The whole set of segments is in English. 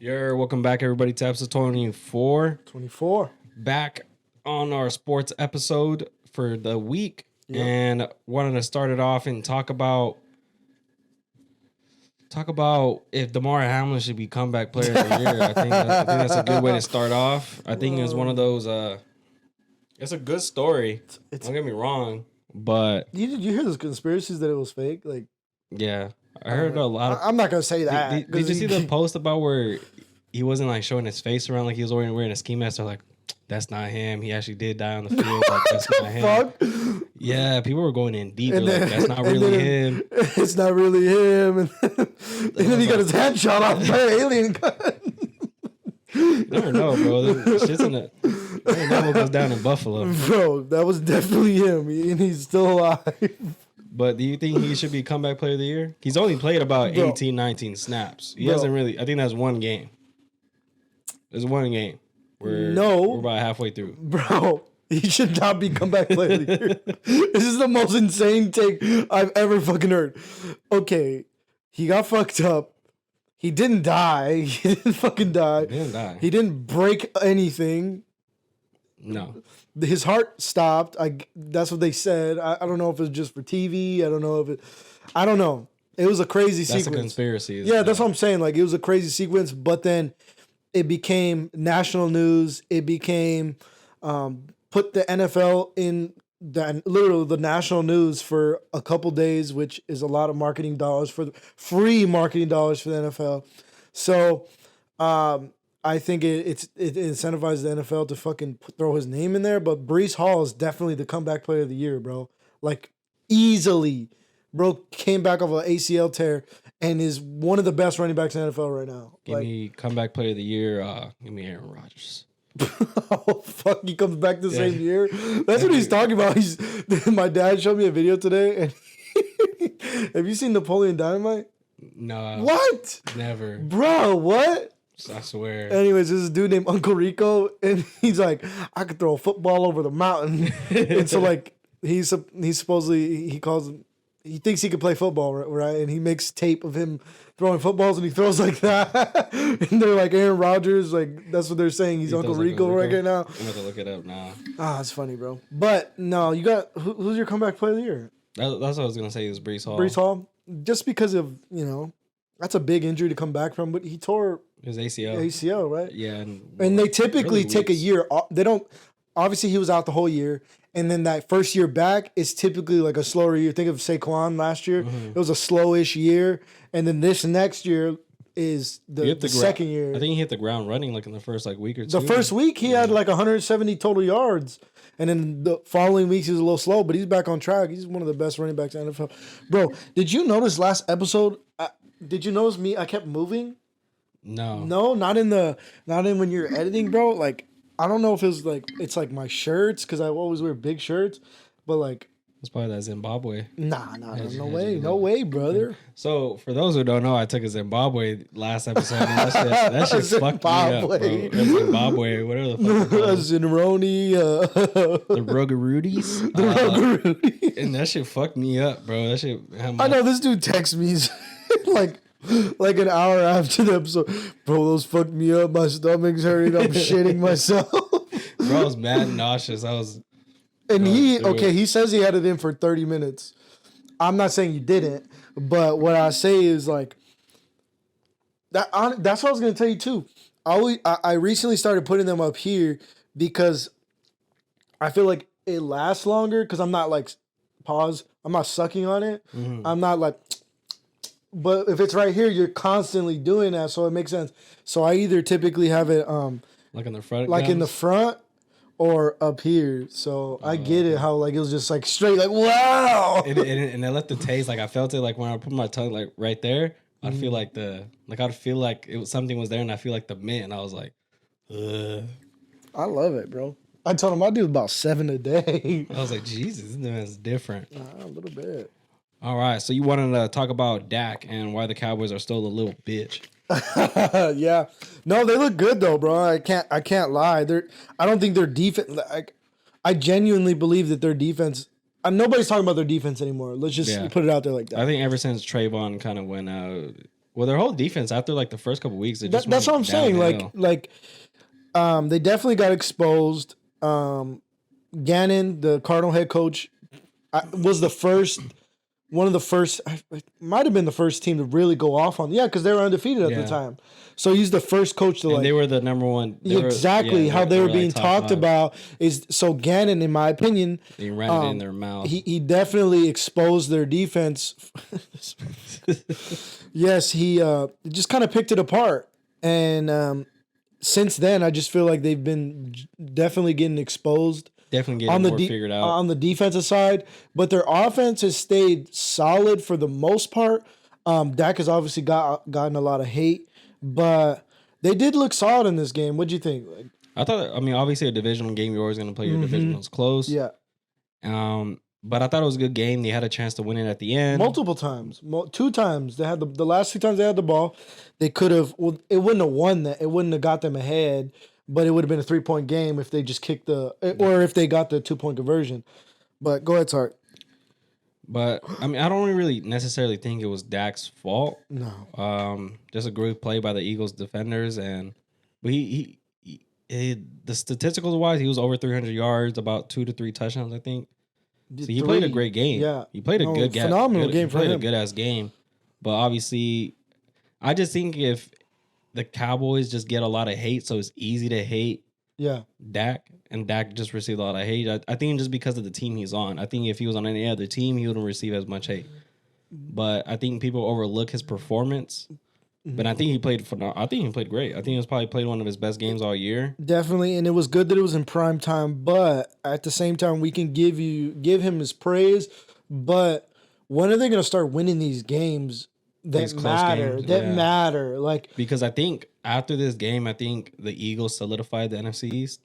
Welcome back, everybody, to episode 24. 24. Back on our sports episode for the week. Yep. And wanted to start it off and talk about if DeMar Hamlin should be comeback player of the year. I think that's a good way to start off. I think it's one of those, it's a good story. Don't get me wrong, but... Did you hear those conspiracies that it was fake? Like, yeah. I heard a lot of... I'm not going to say that. Did you see the post about where he wasn't like showing his face around like he was wearing a ski mask? They're like, that's not him. He actually did die on the field. Like, that's not him. Fuck? Yeah, people were going in deep. They're like, that's not really him. It's not really him. And then he got his head shot off by an alien gun. You never know, bro. Shit's in the... You never know what goes down in Buffalo. Bro, that was definitely him. And he's still alive. But do you think he should be comeback player of the year? He's only played about 18, 19 snaps. He hasn't really... I think that's one game. There's one game. We're about halfway through. Bro, he should not be comeback player of the year. This is the most insane take I've ever fucking heard. Okay, he got fucked up. He didn't die. He didn't fucking die. He didn't die. He didn't break anything. No. His heart stopped. That's what they said. I don't know if it was just for TV. I don't know if it... I don't know. It was a crazy sequence. That's a conspiracy. Yeah, that's what I'm saying. Like, it was a crazy sequence, but then it became national news. It became... put the NFL in literally the national news for a couple days, which is a lot of marketing dollars free marketing dollars for the NFL. So I think it incentivizes the NFL to fucking throw his name in there. But Breece Hall is definitely the comeback player of the year, bro. Like, easily. Bro came back off an ACL tear and is one of the best running backs in the NFL right now. Give me comeback player of the year. Give me Aaron Rodgers. Oh fuck! He comes back the same year. That's what he's talking about. My dad showed me a video today, and have you seen Napoleon Dynamite? No. What? Never, bro. What? I swear. Anyways, there's this dude named Uncle Rico, and he's like, I could throw a football over the mountain, and so like he's supposedly he thinks he could play football, right? And he makes tape of him throwing footballs, and he throws like that. And they're like Aaron Rodgers, like that's what they're saying. He's Uncle Rico right now. I'm about to look it up now. That's funny, bro. But no, you got who's your comeback player of the year? That's what I was gonna say. Is Breece Hall? Breece Hall, just because of that's a big injury to come back from. But he tore his ACL. ACL, right? Yeah, and they typically take a year. They don't. Obviously, he was out the whole year. And then that first year back is typically like a slower year. Think of Saquon last year. Mm-hmm. It was a slowish year. And then this next year is the second year. I think he hit the ground running like in the first week or two. The first week he had like 170 total yards. And then the following weeks he was a little slow, but he's back on track. He's one of the best running backs in the NFL. Bro, did you notice last episode? Did you notice me? I kept moving. No, not in when you're editing, bro. Like, I don't know if it's like my shirts because I always wear big shirts, but like it's probably that Zimbabwe. Nah, no way, brother. So for those who don't know, I took a Zimbabwe last episode. And that shit fucked me up, bro. Zimbabwe, whatever the fuck. Zinroni, the Ruggaroodies, and that shit fucked me up, bro. That shit. I know this dude texts me like an hour after the episode, bro, those fucked me up. My stomach's hurting. I'm shitting myself. Bro, I was mad and nauseous. And he says he had it in for 30 minutes. I'm not saying you didn't, but what I say is like that. That's what I was gonna tell you too. I recently started putting them up here because I feel like it lasts longer because I'm not like I'm not sucking on it. Mm-hmm. I'm not like. But if it's right here, you're constantly doing that, so it makes sense. So I either typically have it like in the front, in the front, or up here. So I get it how like it was just like straight like wow. And I let the taste like I felt it like when I put my tongue like right there, I'd feel like I'd feel like something was there, and I feel like the mint, and I was like, ugh. I love it, bro. I told him I do about 7 a day. I was like, Jesus, this man's different. A little bit. All right, so you wanted to talk about Dak and why the Cowboys are still a little bitch. Yeah, no, they look good though, bro. I can't lie. I don't think their defense. I genuinely believe that their defense. Nobody's talking about their defense anymore. Let's just put it out there like that. I think ever since Trayvon kind of went out, Well, their whole defense after like the first couple weeks, it just That's what I'm saying. downhill. They definitely got exposed. Gannon, the Cardinal head coach, was one of the first. Might have been the first team to really go off on. Yeah, because they were undefeated at the time. So he's the first coach to and they were the number one. Exactly how they were being like talked about is so Gannon, in my opinion, they ran it in their mouth. He definitely exposed their defense. Yes, he just kind of picked it apart, and since then, I just feel like they've been definitely getting exposed. Definitely getting more figured out on the defensive side, but their offense has stayed solid for the most part. Dak has obviously gotten a lot of hate, but they did look solid in this game. What'd you think? I thought, obviously a divisional game, you're always going to play your divisionals close. Yeah. But I thought it was a good game. They had a chance to win it at the end. Multiple times. 2 times. They had the last 2 times they had the ball. They could have, well, it wouldn't have won that. It wouldn't have got them ahead, but it would have been a 3-point game if they just kicked or if they got the 2-point conversion. But go ahead, Tart. But I don't really necessarily think it was Dak's fault. No. Just a great play by the Eagles defenders, but he the statistical wise, he was over 300 yards, about 2 to 3 touchdowns, I think. So he played a great game. Yeah, he played a good game. Phenomenal game for him. He played a good ass game. But obviously, I just think if the Cowboys just get a lot of hate, so it's easy to hate. Yeah, Dak, and Dak just received a lot of hate. I think just because of the team he's on. I think if he was on any other team, he wouldn't receive as much hate. But I think people overlook his performance. But I think he played I think he played great. I think he was probably played one of his best games all year. Definitely, and it was good that it was in prime time. But at the same time, we can give him his praise. But when are they going to start winning these games that matter? Matter, because I think after this game, I think the Eagles solidified the NFC East.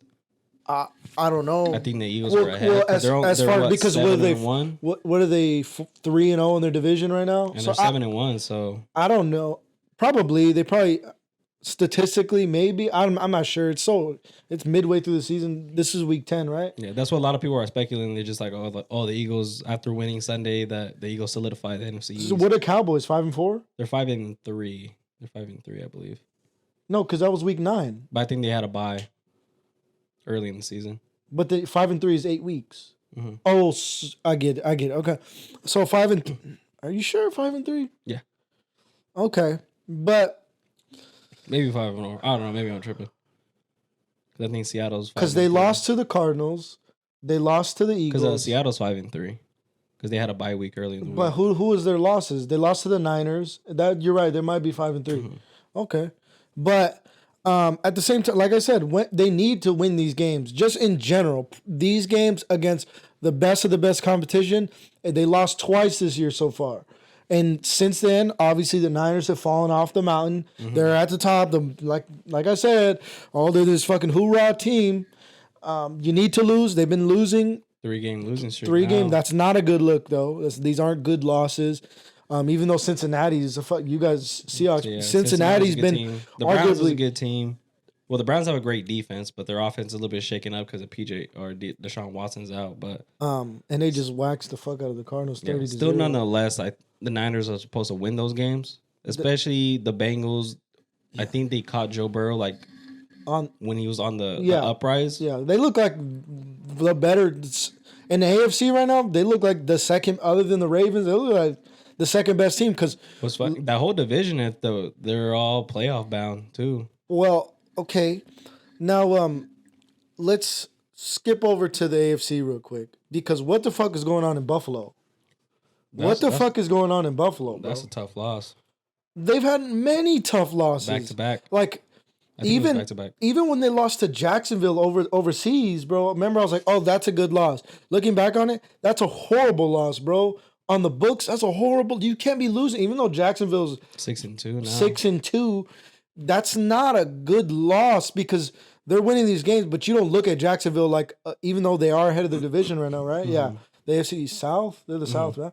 I don't know. I think the Eagles are ahead. Well, as far because what are they 3-0 in their division right now? And they're 7-1. So I don't know. They probably statistically maybe I'm not sure. It's midway through the season. This is week 10, right? Yeah, that's what a lot of people are speculating. They're just like, the Eagles after winning Sunday, that the Eagles solidified the NFC East. So what are Cowboys 5-4? They're 5-3. They're 5-3, I believe. No, because that was week 9. But I think they had a bye early in the season. But the 5-3 is 8 weeks. Mm-hmm. Oh, I get it. Okay, so 5 are you sure 5-3? Yeah. Okay, but maybe 5-0. I don't know. Maybe I'm tripping. Because I think Seattle's 5-3. Because they lost to the Cardinals, they lost to the Eagles. Because Seattle's 5-3. Because they had a bye week early in the week. But who was their losses? They lost to the Niners. That you're right. They might be 5-3. Mm-hmm. Okay, but at the same time, like I said, they need to win these games. Just in general, these games against the best of the best competition. They lost twice this year so far. And since then, obviously, the Niners have fallen off the mountain. Mm-hmm. They're at the top. Like I said, they're this fucking hoorah team. You need to lose. They've been losing. 3-game losing streak. 3 game. That's not a good look, though. These aren't good losses. Even though Cincinnati's you guys, Seahawks, yeah, Cincinnati's been the Browns is a good team. Well, the Browns have a great defense, but their offense is a little bit shaken up because of Deshaun Watson's out. But and they just waxed the fuck out of the Cardinals 30-0. Still, nonetheless, the Niners are supposed to win those games, especially the Bengals. Yeah. I think they caught Joe Burrow when he was on the uprise. Yeah, they look like the better in the AFC right now. They look like the second, other than the Ravens. They look like the second best team because that whole division, they're all playoff bound too. Well, okay, now let's skip over to the AFC real quick because what the fuck is going on in Buffalo? What the fuck is going on in Buffalo, bro? That's a tough loss. They've had many tough losses. Back to back. Even when they lost to Jacksonville overseas, bro, remember I was like, oh, that's a good loss. Looking back on it, that's a horrible loss, bro. On the books, that's a horrible. You can't be losing, even though Jacksonville's 6-2 now. 6-2. That's not a good loss because they're winning these games, but you don't look at Jacksonville even though they are ahead of the division right now, right? Mm-hmm. Yeah, the AFC South, they're the South, right?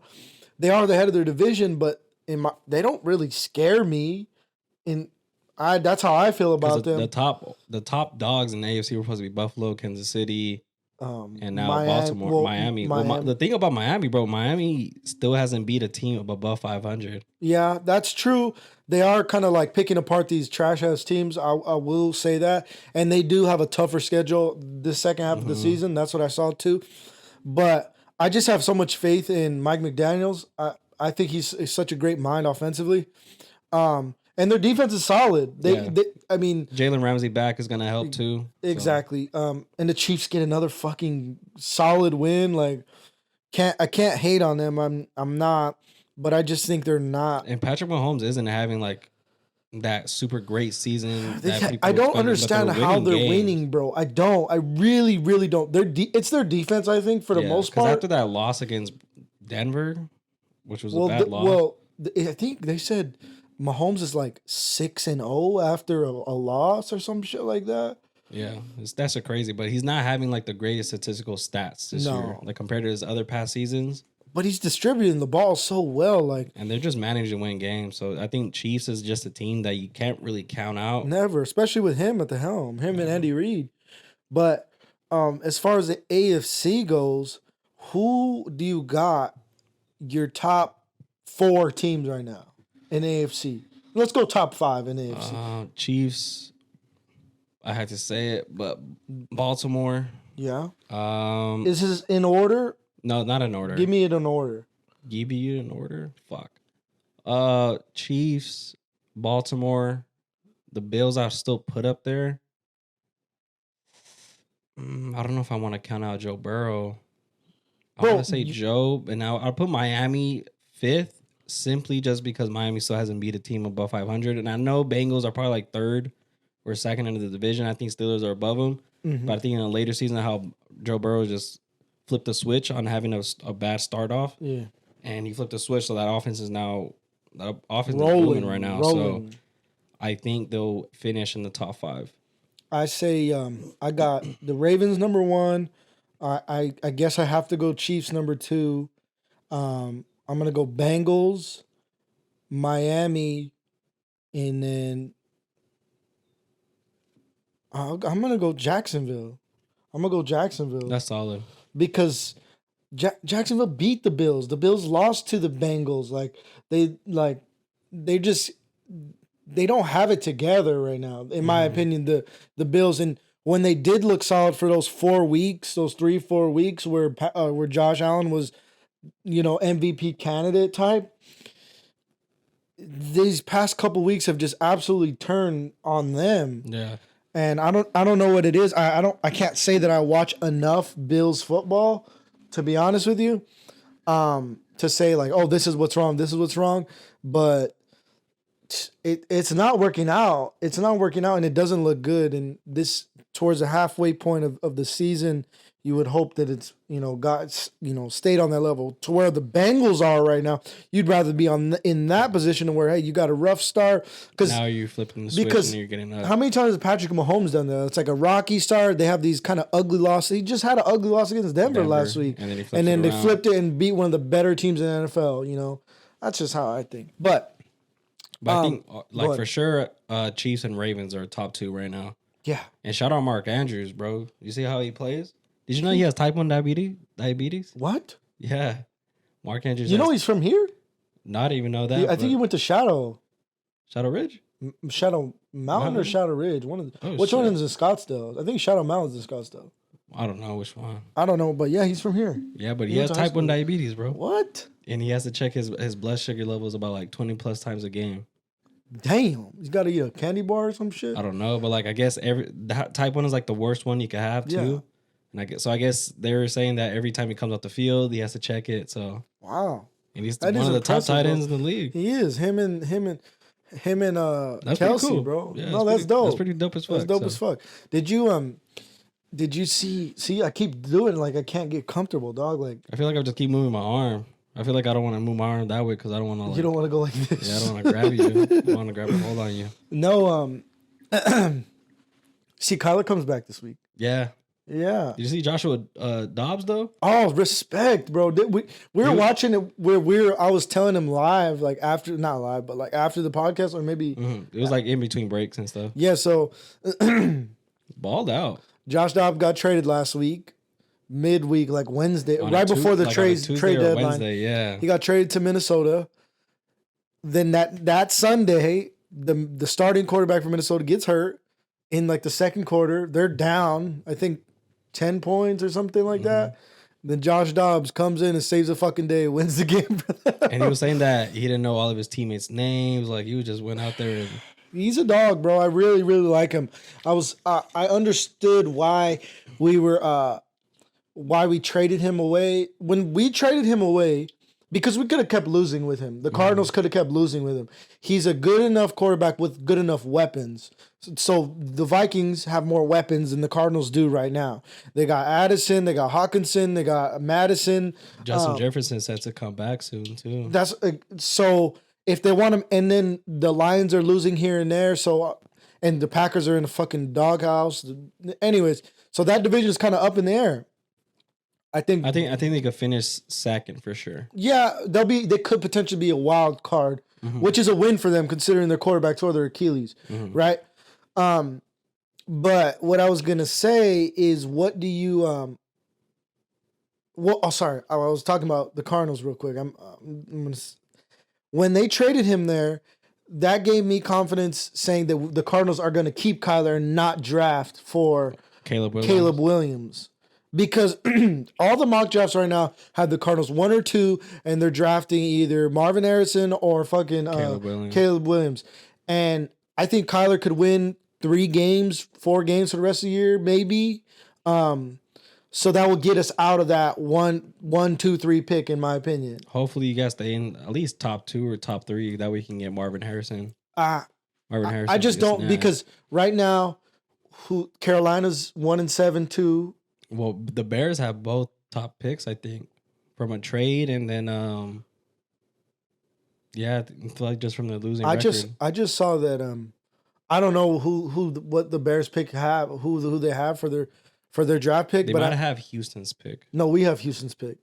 They are the head of their division, but they don't really scare me. That's how I feel about them. The top dogs in the AFC were supposed to be Buffalo, Kansas City, and now Baltimore, Miami. The thing about Miami, bro, Miami still hasn't beat a team above 500. Yeah, that's true. they are kind of like picking apart these trash ass teams. I will say that, and they do have a tougher schedule this second half of the season. That's what I saw too. But I just have so much faith in Mike McDaniels. I think he's such a great mind offensively. And their defense is solid. I mean, Jalen Ramsey back is gonna help too. Exactly. And the Chiefs get another fucking solid win. Like, I can't hate on them. I'm not, but I just think they're not. And Patrick Mahomes isn't having like that super great season. I don't understand how they're winning, bro. I don't. I really, really don't. It's their defense, I think, for the most part. Because after that loss against Denver, which was a bad loss. Well, I think they said Mahomes is like 6-0 after a loss or some shit like that. Yeah, that's crazy. But he's not having like the greatest statistical stats this year, like compared to his other past seasons. But he's distributing the ball so well, like, and they're just managing to win games. So I think Chiefs is just a team that you can't really count out. Never, especially with him at the helm, and Andy Reid. But as far as the AFC goes, who do you got your top 4 teams right now in AFC? Let's go top 5 in AFC. Chiefs. I had to say it, but Baltimore. Yeah. Is this in order? No, not in order. Give me it in order. Give you in order? Fuck. Chiefs, Baltimore, the Bills I'll still put up there. I don't know if I want to count out Joe Burrow. I want to say Joe, and now I'll put Miami 5th simply just because Miami still hasn't beat a team above 500. And I know Bengals are probably like 3rd or 2nd into the division. I think Steelers are above them. Mm-hmm. But I think in a later season, how Joe Burrow just flipped the switch on having a bad start off. Yeah. And he flipped the switch, so that offense is booming right now. So I think they'll finish in the top 5. I say I got the Ravens number 1. I guess I have to go Chiefs number 2. I'm gonna go Bengals, Miami, and then I'm gonna go Jacksonville. That's solid. Because Jacksonville beat the Bills. The Bills lost to the Bengals. They don't have it together right now, in my opinion. The Bills, and when they did look solid for those 4 weeks, those 3-4 weeks where Josh Allen was, MVP candidate type. These past couple weeks have just absolutely turned on them. Yeah. And I don't know what it is. I can't say that I watch enough Bills football, to be honest with you, to say like, oh, this is what's wrong. But it's not working out. It's not working out, and it doesn't look good. And this, towards the halfway point of the season, you would hope that it's stayed on that level to where the Bengals are right now. You'd rather be in that position where, hey, you got a rough start, because now you're flipping the switch and you're getting up. How many times has Patrick Mahomes done that? It's like a rocky start. They have these kind of ugly losses. He just had an ugly loss against Denver last week, and then they flipped it and beat one of the better teams in the NFL. That's just how I think. But I think for sure, Chiefs and Ravens are top 2 right now. Yeah. And shout out Mark Andrews, bro. You see how he plays? Did you know he has type 1 diabetes? What? Yeah. Mark Andrews. He's from here? Not even know that. I think he went to Shadow Ridge? Shadow Mountain or Shadow Ridge? Which one is in Scottsdale? I think Shadow Mountain's in Scottsdale. I don't know which one. I don't know, but yeah, he's from here. Yeah, but he has type 1 diabetes, bro. What? And he has to check his blood sugar levels about like 20 plus times a game. Damn, he's got to eat a candy bar or some shit. I don't know, but like I guess type 1 is like the worst one you could have too. Yeah. And I guess they were saying that every time he comes off the field, he has to check it. So wow, and he's one of the top tight ends in the league. He is. Him and that's Kelsey, cool, bro. Yeah, no, that's dope. That's pretty dope as fuck. That's dope as fuck. Did you see? I keep doing like I can't get comfortable, dog. Like I feel like I just keep moving my arm. I feel like I don't want to move my arm that way because I don't want to. You don't want to go like this. Yeah, I don't want to grab you. I want to grab a hold on you. No, see, Kyler comes back this week. Yeah. Yeah. Did you see Joshua Dobbs though? Oh, respect, bro. We were watching it where I was telling him live, like after, not live, but like after the podcast, or maybe it was like in between breaks and stuff. Yeah. So balled out. Josh Dobbs got traded last week, midweek, like Wednesday, right before the trade deadline. Wednesday, yeah. He got traded to Minnesota. then that Sunday, the starting quarterback for Minnesota gets hurt in like the second quarter. They're down, I think, 10 points or something like that. Then Josh Dobbs comes in and saves the fucking day, wins the game for them. And he was saying that he didn't know all of his teammates' names. Like, he just went out there and... He's a dog, bro. I really, really like him. I understood why we traded him away. When we traded him away, because we could have kept losing with him. The Cardinals could have kept losing with him. He's a good enough quarterback with good enough weapons. So the Vikings have more weapons than the Cardinals do right now. They got Addison, they got Hawkinson, they got Madison. Justin Jefferson said to come back soon too. That's so if they want him, and then the Lions are losing here and there. So and the Packers are in a fucking doghouse. Anyways, so that division is kind of up in the air. I think they could finish second for sure. Yeah, they could potentially be a wild card, which is a win for them considering their quarterback tore their Achilles, right? But what I was gonna say is, what do you sorry, I was talking about the Cardinals real quick. When they traded him there, that gave me confidence saying that the Cardinals are going to keep Kyler and not draft for Caleb Williams. Because all the mock drafts right now have the Cardinals 1 or 2, and they're drafting either Marvin Harrison or fucking Caleb Williams. And I think Kyler could win 4 games for the rest of the year, maybe. So that will get us out of that 1, 2, 3 pick, in my opinion. Hopefully, you guys stay in at least top 2 or top 3. That we can get Marvin Harrison. I just don't, because right now, Carolina's 1-7 too. Well, the Bears have both top picks, I think, from a trade, and then I feel like just from the losing record. I just saw that I don't know what the Bears pick have, who they have for their draft pick. They might have Houston's pick. No, we have Houston's pick.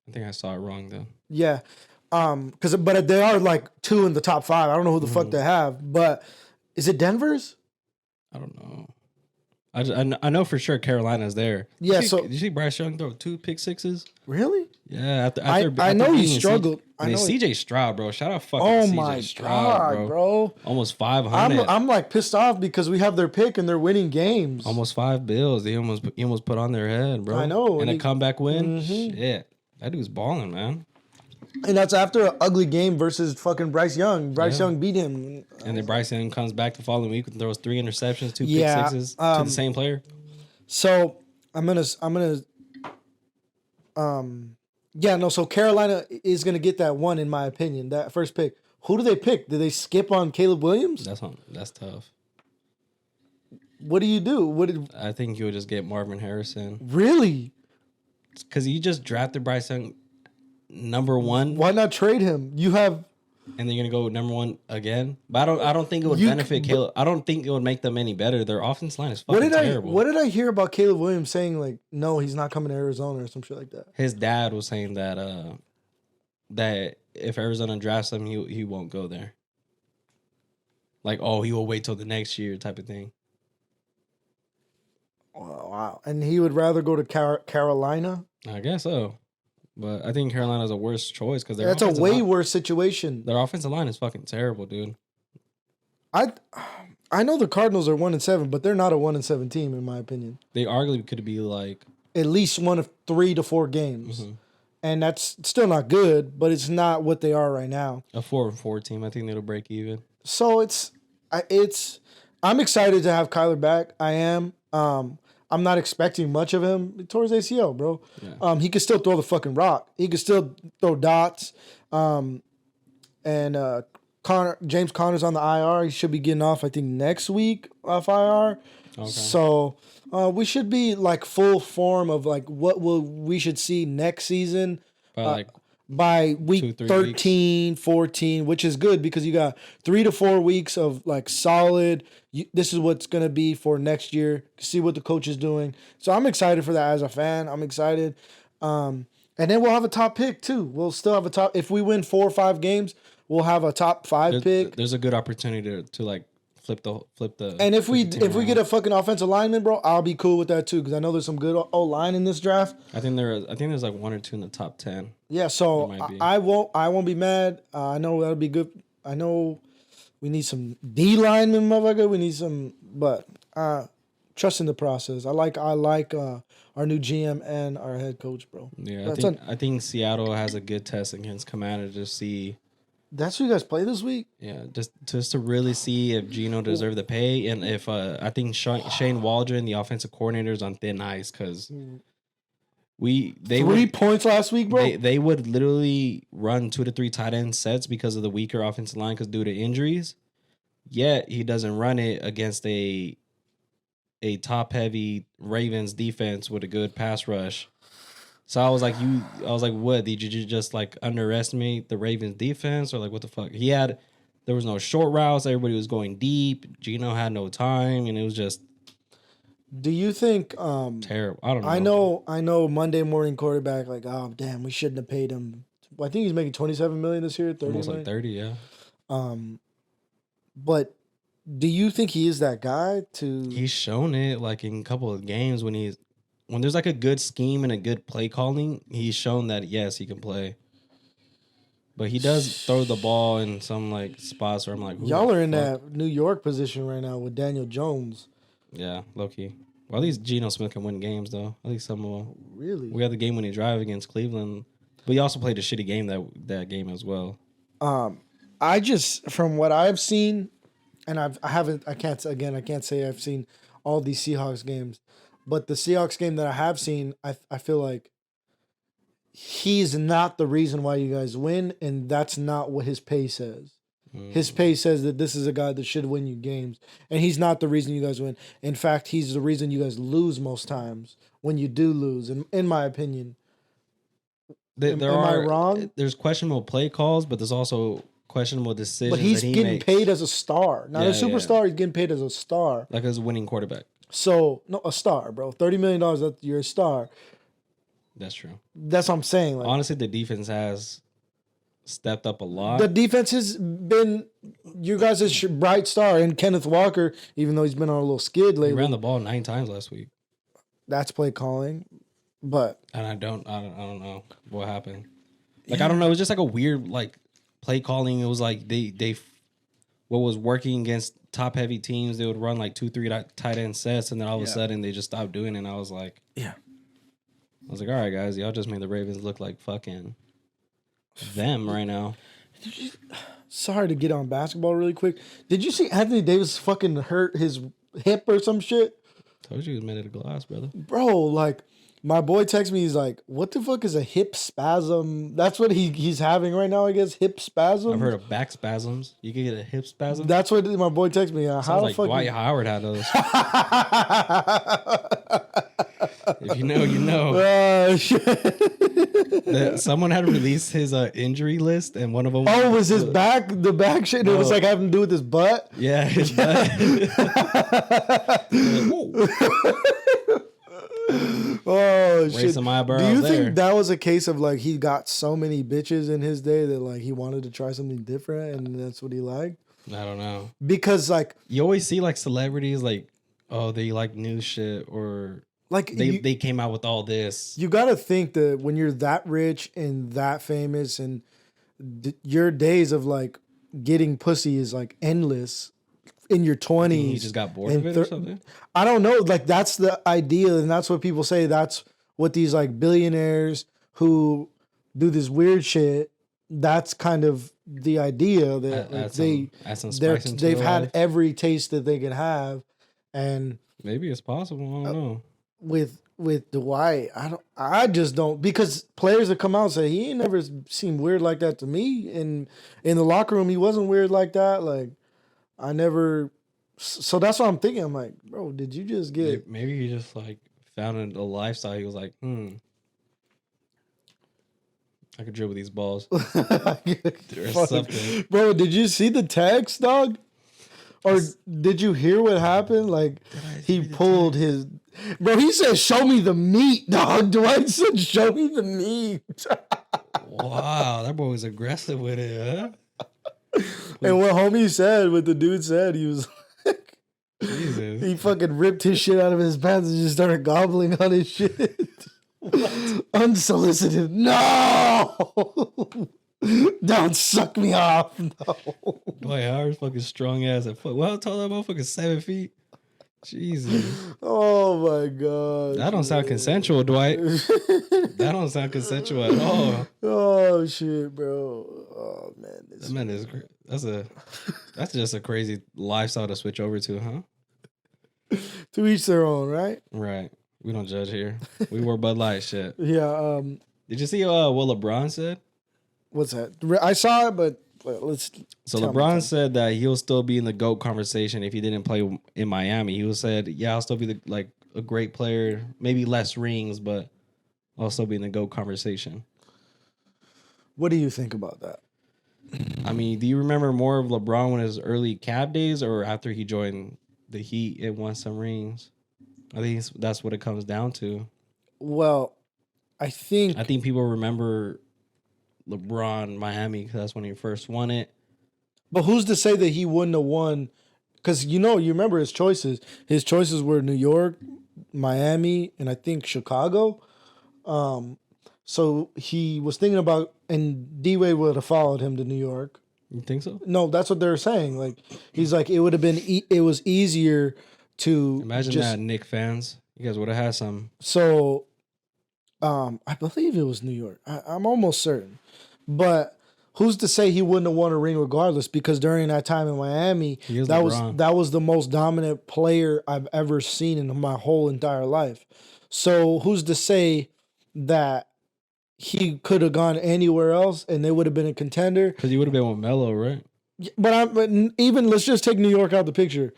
I think I saw it wrong though. Yeah, but they are like 2 in the top 5. I don't know who the fuck they have, but is it Denver's? I don't know. I know for sure Carolina's there. Yeah. Did you see Bryce Young throw 2 pick sixes? Really? Yeah. I know he struggled. CJ Stroud, bro. Shout out fucking CJ Stroud, bro. Almost 500. I'm like pissed off because we have their pick and they're winning games. Almost 5 bills. He almost put on their head, bro. I know. And a comeback win. Shit, that dude's balling, man. And that's after an ugly game versus fucking Bryce Young. Bryce Young beat him. And then Bryce Young comes back the following week and throws 3 interceptions, 2 pick sixes to the same player. So so Carolina is gonna get that one, in my opinion, that first pick. Who do they pick? Do they skip on Caleb Williams? That's tough. What do you do? I think you would just get Marvin Harrison. Really? Because you just drafted Bryce Young number 1. Why not trade him? You have, and they're gonna go number 1 again. But I don't think it would benefit Caleb. I don't think it would make them any better. Their offense line is fucking terrible. What did I hear about Caleb Williams saying, like, no, he's not coming to Arizona or some shit like that? His dad was saying that that if Arizona drafts him, he won't go there. Like, he will wait till the next year type of thing. Wow. And he would rather go to Carolina? I guess so. But I think Carolina's a worse choice because that's a way worse situation. Their offensive line is fucking terrible, dude. I know the Cardinals are 1-7, but they're not a 1-7 team in my opinion. They arguably could be like at least one of 3 to 4 games, and that's still not good. But it's not what they are right now. A 4-4 team, I think it'll break even. So I'm excited to have Kyler back. I am. I'm not expecting much of him. Towards ACL, bro. Yeah. He could still throw the fucking rock. He could still throw dots. And James Conner's on the IR. He should be getting off, I think, next week off IR. Okay. So we should be like full form of like what we should see next season. By week 13, 14, which is good because you got 3 to 4 weeks of like solid. This is what's going to be for next year. See what the coach is doing. So I'm excited for that as a fan. I'm excited. And then we'll have a top pick too. We'll still have a top. If we win 4 or 5 games, we'll have a top 5 pick. There's a good opportunity to like flip the. And if we get a fucking offensive lineman, bro, I'll be cool with that too because I know there's some good O-line in this draft. I think there's like 1 or 2 in the top 10. Yeah, so I won't be mad. I know that'll be good. I know we need some D linemen, motherfucker. We need some, but trust in the process. I like our new GM and our head coach, bro. Yeah, I think Seattle has a good test against Commanders to see. That's who you guys play this week. Yeah, just to really see if Gino deserved the pay, and if I think Shane Waldron, the offensive coordinator, is on thin ice because they 3 points last week, bro. They would literally run 2 to 3 tight end sets because of the weaker offensive line because due to injuries. Yet he doesn't run it against a top heavy Ravens defense with a good pass rush. So I was like, what? Did you just like underestimate the Ravens defense or like what the fuck? There was no short routes. Everybody was going deep. Gino had no time, and it was just. Do you think terrible? I don't know. I know. Monday morning quarterback. Like, oh damn, we shouldn't have paid him. I think he's making $27 million this year. 30 almost million. Like 30, yeah. But do you think he is that guy? He's shown it like in a couple of games when there's like a good scheme and a good play calling. He's shown that yes, he can play. But he does throw the ball in some like spots where I'm like, y'all are in that New York position right now with Daniel Jones. Yeah, low key. Well, at least Geno Smith can win games though. At least some of them. Really? We had the game winning drive against Cleveland, but he also played a shitty game that game as well. I just from what I've seen, and I can't say I've seen all these Seahawks games, but the Seahawks game that I have seen, I feel like he's not the reason why you guys win, and that's not what his pay says. His pay says that this is a guy that should win you games, and he's not the reason you guys win. In fact, he's the reason you guys lose most times when you do lose, in my opinion. Am I wrong? There's questionable play calls, but there's also questionable decisions. But he's getting paid as a star, not a superstar. He's getting paid as a star, like as a winning quarterback. So no, a star, bro. $30 million. That you're a star. That's true. That's what I'm saying. Like, honestly, the defense has stepped up a lot. The defense has been you guys' bright star, and Kenneth Walker, even though he's been on a little skid lately. He ran the ball 9 times last week. That's play calling, but and I don't know what happened. Like I don't know. It was just like a weird like play calling. It was like they what was working against top heavy teams. They would run like 2-3 tight end sets, and then all of a sudden they just stopped doing it. And I was like, I was like, all right, guys, y'all just made the Ravens look like fucking them right now. Sorry to get on basketball really quick. Did you see Anthony Davis fucking hurt his hip or some shit? Told you he was made of glass, brother. Bro, like my boy texts me, he's like, what the fuck is a hip spasm? That's what he's having right now, I guess, hip spasm. I've heard of back spasms. You can get a hip spasm? That's what my boy texts me. How like Dwight Howard had those. If you know, you know. Someone had released his injury list, and one of them. Oh, was his back? The back shit. No. It was like having to do with his butt. Yeah, his butt. Oh shit! Some eyebrows. Do you think that was a case of like he got so many bitches in his day that like he wanted to try something different, and that's what he liked? I don't know. Because like you always see like celebrities like, oh, they like new shit or. Like they came out with all this. You got to think that when you're that rich and that famous, and your days of like getting pussy is like endless in your 20s. You just got bored of it or something? I don't know. Like that's the idea, and that's what people say. That's what these like billionaires who do this weird shit. That's kind of the idea that like, they've had every taste that they could have, and maybe it's possible. I don't know. With Dwight, I just don't, because players that come out and say he ain't never seemed weird like that to me, and in the locker room he wasn't weird like that. Like I never, so that's what I'm thinking. I'm like, bro, did you just get? Maybe he just like found a lifestyle. He was like, I could dribble these balls. There's something, bro. Did you see the text, dog? Or did you hear what happened? Like he pulled his. Bro, he said, show me the meat, dog. Dwight said, show me the meat. Wow, that boy was aggressive with it, huh? And what homie said, what the dude said, he was like, Jesus. He fucking ripped his shit out of his pants and just started gobbling on his shit. Unsolicited. No! Don't suck me off. No. Dwight Howard's fucking strong ass at foot. Well, how tall that motherfucker? 7 feet. Jesus. Oh my god. That don't sound consensual, Dwight. That don't sound consensual at all. Oh shit, bro. Oh man. That man is that's just a crazy lifestyle to switch over to, huh? To each their own, right? Right. We don't judge here. We wore Bud Light shit. Yeah. Did you see what LeBron said? What's that? I saw it, but let's. So LeBron said that he'll still be in the GOAT conversation if he didn't play in Miami. He said, "Yeah, I'll still be a great player, maybe less rings, but I'll still be in the GOAT conversation." What do you think about that? I mean, do you remember more of LeBron in his early Cavs days or after he joined the Heat and won some rings? I think that's what it comes down to. Well, I think people remember LeBron Miami because that's when he first won it. But who's to say that he wouldn't have won? Because you remember his choices. His choices were New York, Miami, and I think Chicago. So he was thinking about, and D-Wade would have followed him to New York. You think so? No, that's what they're saying. Like he's like, it would have been, it was easier to imagine that, Knicks fans. You guys would have had some. So, I believe it was New York. I'm almost certain, but who's to say he wouldn't have won a ring regardless? Because during that time in Miami, that was the most dominant player I've ever seen in my whole entire life. So who's to say that he could have gone anywhere else and they would have been a contender? Because he would have been with Melo, right? But even let's just take New York out of the picture.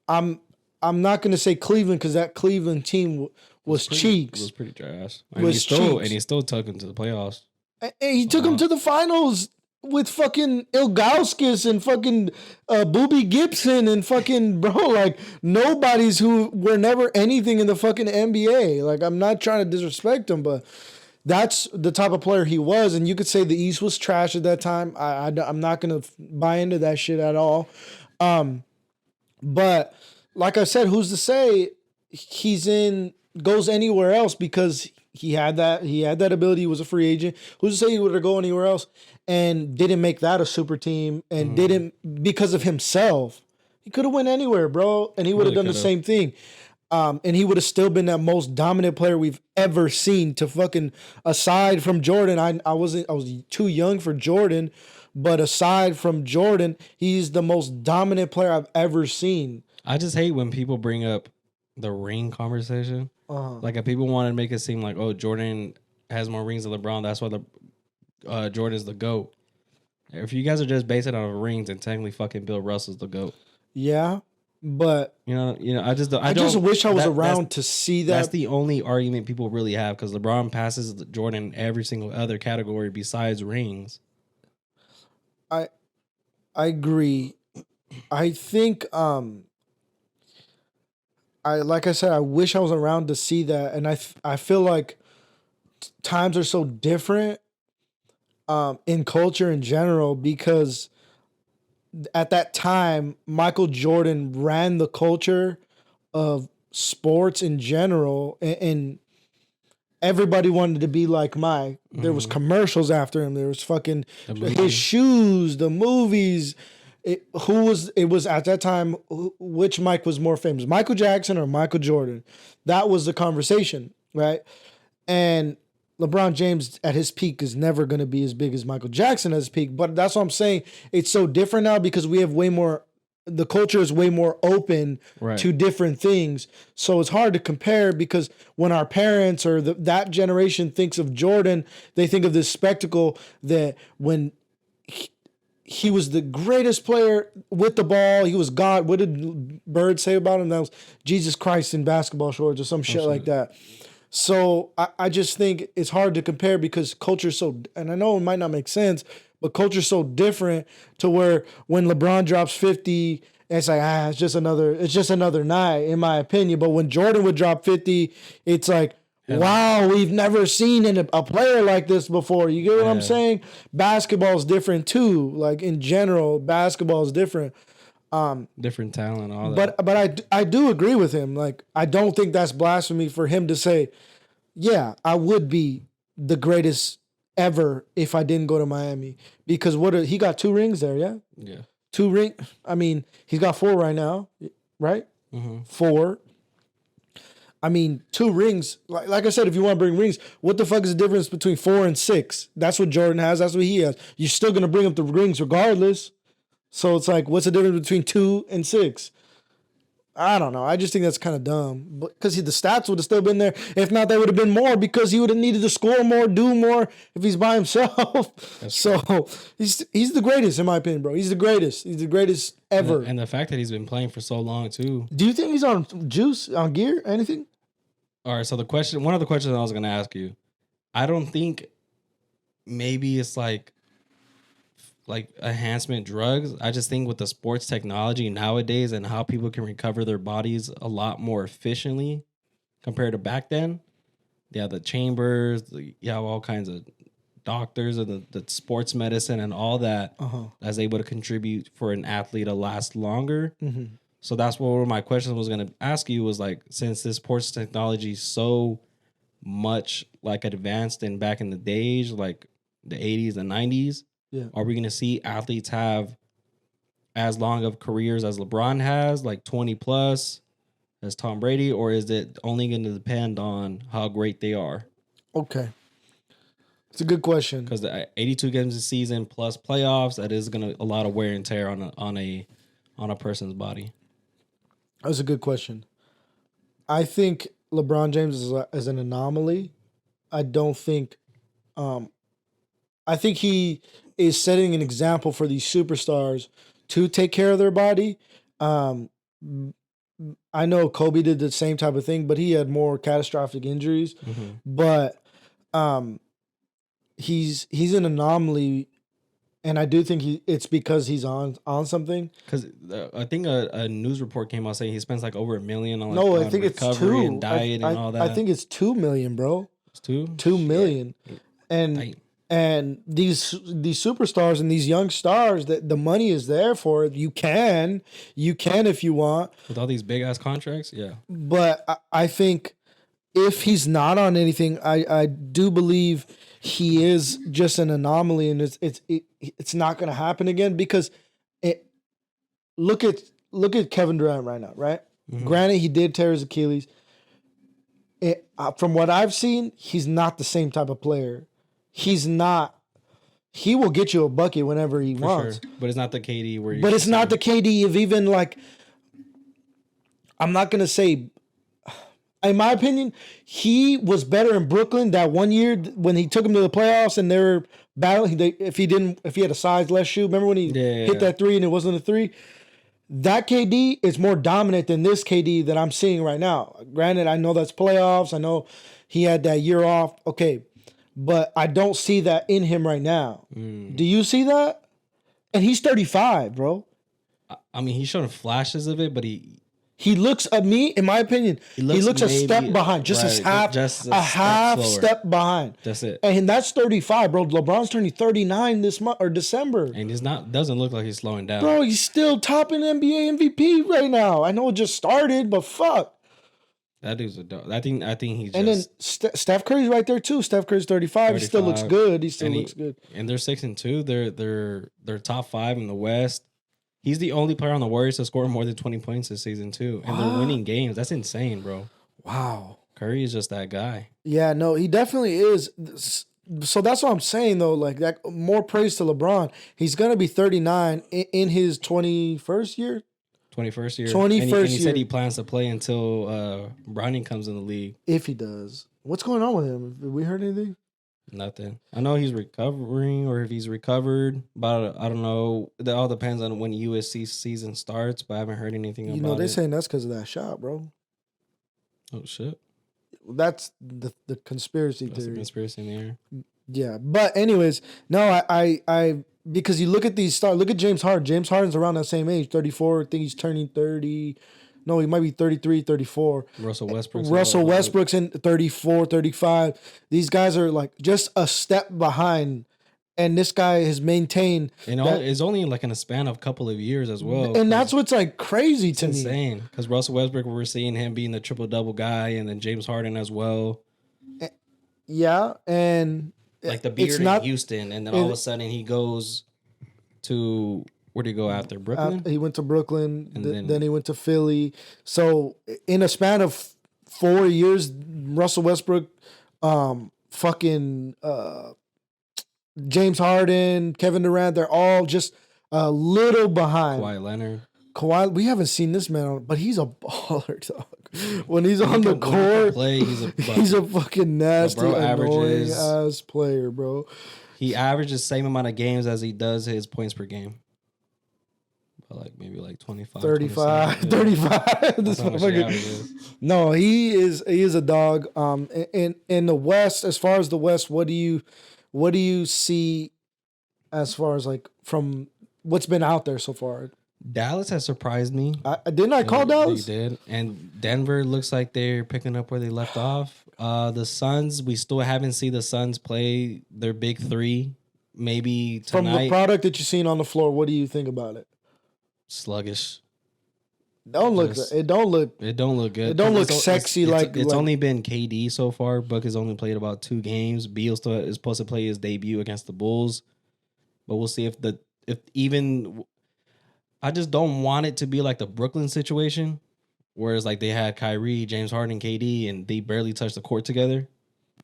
I'm not going to say Cleveland because that Cleveland team was cheeks. It was pretty trash. And he still took him to the playoffs. And he took him to the finals with fucking Ilgauskas and fucking Booby Gibson and fucking, bro, like nobody's who were never anything in the fucking NBA. Like, I'm not trying to disrespect him, but that's the type of player he was. And you could say the East was trash at that time. I'm not going to buy into that shit at all. But like I said, who's to say goes anywhere else because he had that ability. He was a free agent. Who's to say he would have go anywhere else and didn't make that a super team and didn't because of himself? He could have went anywhere, bro, and he would have done the same thing. And he would have still been that most dominant player we've ever seen. To fucking aside from Jordan, I was too young for Jordan, but aside from Jordan, he's the most dominant player I've ever seen. I just hate when people bring up the ring conversation. Like if people want to make it seem like, oh, Jordan has more rings than LeBron, that's why Jordan's the GOAT. If you guys are just basing it on rings, then technically fucking Bill Russell's the GOAT. Yeah, but I just wish I was around to see that. That's the only argument people really have because LeBron passes Jordan in every single other category besides rings. I agree. I think like I said, I wish I was around to see that, and I feel like times are so different in culture in general because at that time Michael Jordan ran the culture of sports in general, and everybody wanted to be like Mike. There was commercials after him. There was fucking his shoes, the movies. It was at that time, which Mike was more famous, Michael Jackson or Michael Jordan? That was the conversation, right? And LeBron James at his peak is never going to be as big as Michael Jackson at his peak. But that's what I'm saying. It's so different now because we have way more, the culture is way more open to different things. So it's hard to compare because when our parents or that generation thinks of Jordan, they think of this spectacle that when he was the greatest player with the ball. He was God. What did Bird say about him? That was Jesus Christ in basketball shorts or some shit like that. So I just think it's hard to compare because culture's so, and I know it might not make sense, but culture's so different to where when LeBron drops 50, it's like, it's just another night, in my opinion. But when Jordan would drop 50, it's like, wow, we've never seen a player like this before. You get what I'm saying? Basketball is different too. Like in general, basketball is different. Different talent, all that. But I do agree with him. Like I don't think that's blasphemy for him to say, yeah, I would be the greatest ever if I didn't go to Miami. Because he got 2 rings there, yeah? Yeah. 2 ring. I mean, he's got 4 right now, right? 4. I mean, 2 rings. Like I said, if you want to bring rings, what the fuck is the difference between 4 and 6? That's what Jordan has. That's what he has. You're still going to bring up the rings regardless. So it's like, what's the difference between 2 and 6? I don't know. I just think that's kind of dumb. Because the stats would have still been there. If not, they would have been more because he would have needed to score more, do more if he's by himself. So he's the greatest, in my opinion, bro. He's the greatest. He's the greatest ever. And the fact that he's been playing for so long, too. Do you think he's on juice, on gear, anything? All right, so one of the questions I was going to ask you, I don't think maybe it's like enhancement drugs. I just think with the sports technology nowadays and how people can recover their bodies a lot more efficiently compared to back then. Yeah, the chambers, you have all kinds of doctors and the sports medicine and all that that's able to contribute for an athlete to last longer. Mm-hmm. So that's what one of my questions was going to ask you was like, since this sports technology is so much like advanced in back in the days, like the 80s and 90s, are we going to see athletes have as long of careers as LeBron has, like 20 plus, as Tom Brady, or is it only going to depend on how great they are? Okay. It's a good question. Because the 82 games a season plus playoffs, that is going to a lot of wear and tear on a person's body. That's a good question. I think LeBron James is an anomaly. I don't think I think he is setting an example for these superstars to take care of their body. I know Kobe did the same type of thing, but he had more catastrophic injuries. Mm-hmm. But he's an anomaly, and I do think it's because he's on something. Because I think a news report came out saying he spends like over $1 million on I think it's 2 and diet and all that. I think it's 2 million, bro. It's 2? 2 million. And these superstars and these young stars, that the money is there for it. You can if you want. With all these big ass contracts, yeah. But I think if he's not on anything, I do believe he is just an anomaly, and it's not going to happen again because look at Kevin Durant right now, right? Mm-hmm. Granted, he did tear his Achilles. From what I've seen, he's not the same type of player. He's not. He will get you a bucket whenever he wants. Sure. But it's not the KD where. But it's not the KD of even like. I'm not gonna say. In my opinion, he was better in Brooklyn that one year when he took him to the playoffs and they were battling. If he had a size less shoe, remember when he hit that 3 and it wasn't a 3? That KD is more dominant than this KD that I'm seeing right now. Granted, I know that's playoffs. I know he had that year off. Okay. But I don't see that in him right now. Do you see that? And he's 35, bro. I mean, he's showing flashes of it, but he looks at me, in my opinion, he looks a step behind, just a half step behind. That's it. And that's 35, bro. LeBron's turning 39 this month or December. And doesn't look like he's slowing down. Bro, he's still topping NBA MVP right now. I know it just started, but fuck. That dude's a dog. I think he's just... And then Steph Curry's right there too. Steph Curry's 35. He still looks good. He still looks good. And they're 6-2. They're top 5 in the West. He's the only player on the Warriors to score more than 20 points this season too. And they're winning games. That's insane, bro. Wow. Curry is just that guy. Yeah, no, he definitely is. So that's what I'm saying though. Like that, more praise to LeBron. He's gonna be 39 in his 21st year. 21st year. 21st year. He said he plans to play until Bronny comes in the league. If he does. What's going on with him? Have we heard anything? Nothing. I know he's recovering or if he's recovered, but I don't know. That all depends on when USC season starts, but I haven't heard anything about it. You know, they're saying that's because of that shot, bro. Oh, shit. That's the conspiracy theory. That's the conspiracy in the air. Yeah. But anyways, no, I because you look at these stars, look at James Harden. James Harden's around that same age, 34. I think he's turning 30. No, he might be 33, 34. Russell Westbrook's in 34, 35. These guys are like just a step behind. And this guy has maintained. And it's only like in a span of a couple of years as well. And that's what's like crazy to me. It's insane. Because Russell Westbrook, we're seeing him being the triple-double guy, and then James Harden as well. Yeah, and like the beard in Houston, and then all of a sudden he goes to where did he go after Brooklyn? He went to Brooklyn, and then he went to Philly. So in a span of 4 years, Russell Westbrook, James Harden, Kevin Durant, they're all just a little behind. Kawhi Leonard. We haven't seen this man, but he's a baller, dog. When he's on the court, he's a fucking nasty, annoying ass player, bro. He averages the same amount of games as he does his points per game. But maybe 25. 35. 35. This motherfucker. No, he is a dog. In the West, as far as the West, what do you see as far as from what's been out there so far? Dallas has surprised me. Didn't I call Dallas? You did. And Denver looks like they're picking up where they left off. The Suns, we still haven't seen the Suns play their big three. Maybe tonight. From the product that you've seen on the floor, what do you think about it? Sluggish. It don't look good. It don't look good. It don't look sexy. It's only been KD so far. Book has only played about 2 games. Beal still is supposed to play his debut against the Bulls. But we'll see if I just don't want it to be like the Brooklyn situation, whereas they had Kyrie, James Harden, KD, and they barely touched the court together.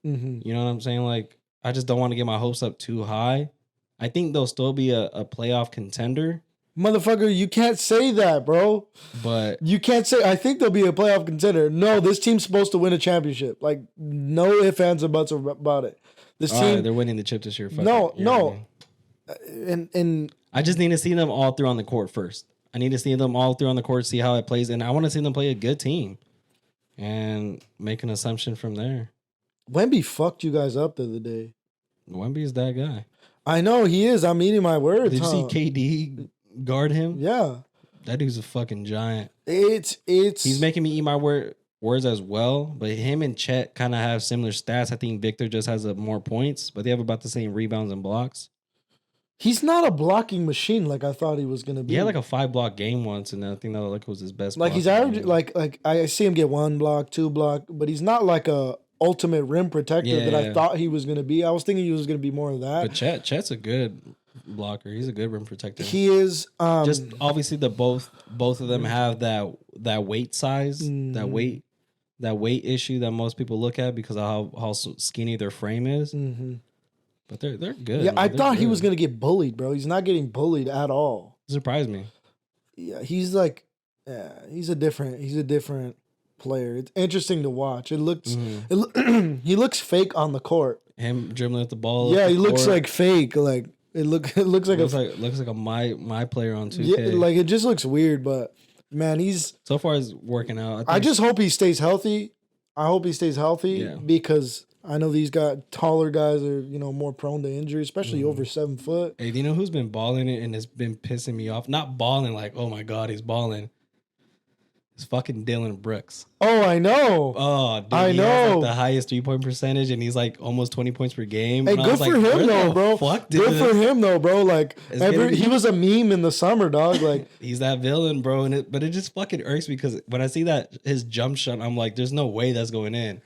Mm-hmm. You know what I'm saying? I just don't want to get my hopes up too high. I think they'll still be a playoff contender. Motherfucker, you can't say that, bro. But you can't say, I think they'll be a playoff contender. No, this team's supposed to win a championship. No ifs, ands, or buts about it. This team, they're winning the chip this year. No. And I just need to see them all through on the court first. I need to see them all through on the court, see how it plays, and I want to see them play a good team and make an assumption from there. Wemby fucked you guys up the other day. Wemby is that guy. I know he is. I'm eating my words. Did you see KD guard him? Yeah. That dude's a fucking giant. He's making me eat my words as well, but him and Chet kind of have similar stats. I think Victor just has more points, but they have about the same rebounds and blocks. He's not a blocking machine like I thought he was gonna be. He had a 5-block game once, and I think that was his best. He's averaging like I see him get 1 block, 2 block, but he's not like a ultimate rim protector that I thought he was gonna be. I was thinking he was gonna be more of that. But Chet's a good blocker. He's a good rim protector. He is. Just obviously both of them have that weight size, that weight issue that most people look at because of how skinny their frame is. Mm-hmm. But they're good. Yeah, I thought he was gonna get bullied, bro. He's not getting bullied at all. It surprised me. Yeah, he's a different player. It's interesting to watch. It looks he looks fake on the court. Him dribbling at the ball. Yeah, he looks like fake. Like it looks like a my player on 2K. Yeah, it just looks weird. But man, so far he's working out. I just hope he stays healthy. Because I know these taller guys are, more prone to injury, especially over 7 foot. Hey, do you know who's been balling it and it's been pissing me off? Not balling oh my God, he's balling. It's fucking Dylan Brooks. Oh, I know. Oh, dude, I know. Has the highest 3-point percentage and he's almost 20 points per game. Hey, good for him though, bro. Good for him though, bro. He was a meme in the summer, dog. He's that villain, bro. But it just fucking irks me because when I see that his jump shot, I'm like, there's no way that's going in.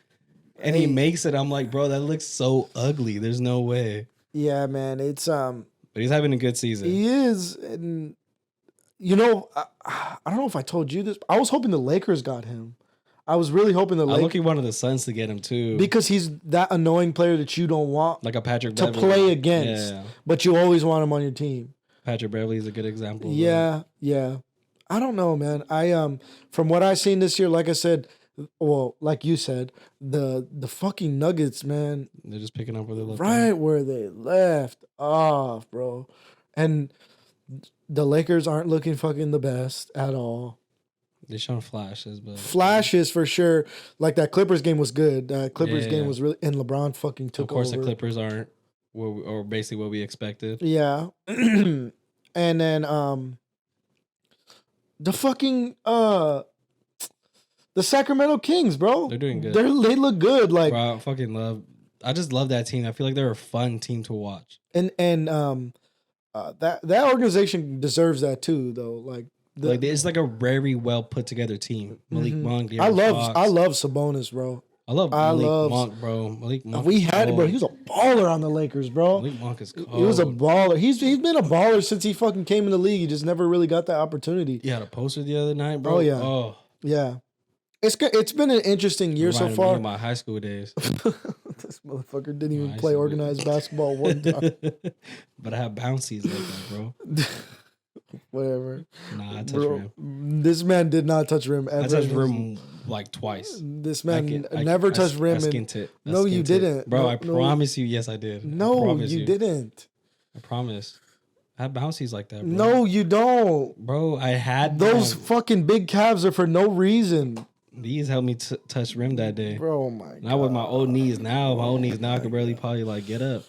And he makes it. I'm like, bro, that looks so ugly. There's no way. Yeah, man. It's But he's having a good season. He is, and I don't know if I told you this. I was hoping the Lakers got him. I was really hoping the Lakers. I look, he wanted the Suns to get him too because he's that annoying player that you don't want like a Patrick to Beverly. Play against, but you always want him on your team. Patrick Beverly is a good example. Yeah. I don't know, man. From what I've seen this year, like I said. Well, like you said, the fucking Nuggets, man. They're just picking up where they left off. Where they left off, bro. And the Lakers aren't looking fucking the best at all. They're showing flashes, but flashes for sure. Like that Clippers game was good. That Clippers game was really, and LeBron fucking took over. Of course, the Clippers aren't or basically what we expected. Yeah, and then the fucking the Sacramento Kings, bro. They're doing good. They look good. Bro, I just love that team. I feel like they're a fun team to watch. And that organization deserves that too, though. It's a very well put together team. Malik Monk, I love Sabonis, bro. I love Malik Monk, bro. Malik Monk. We had it, bro. He was a baller on the Lakers, bro. Malik Monk is cold. He was a baller. He's been a baller since he fucking came in the league. He just never really got that opportunity. He had a poster the other night, bro. Oh yeah. Oh yeah. It's good. It's been an interesting year so far. Me of my high school days. This motherfucker didn't even play organized basketball one time. But I have bouncies like that, bro. Whatever. Nah, I touched rim. This man did not touch rim ever. I touched rim like twice. This man never touched rim. No, you didn't. Bro, I promise you, yes, I did. No, you didn't. I promise. I have bouncies like that, bro. No, you don't. Bro, I had those fucking big calves are for no reason. These helped me touch rim that day. Bro, my God. Not with my old knees now. My old knees now I could barely probably like get up.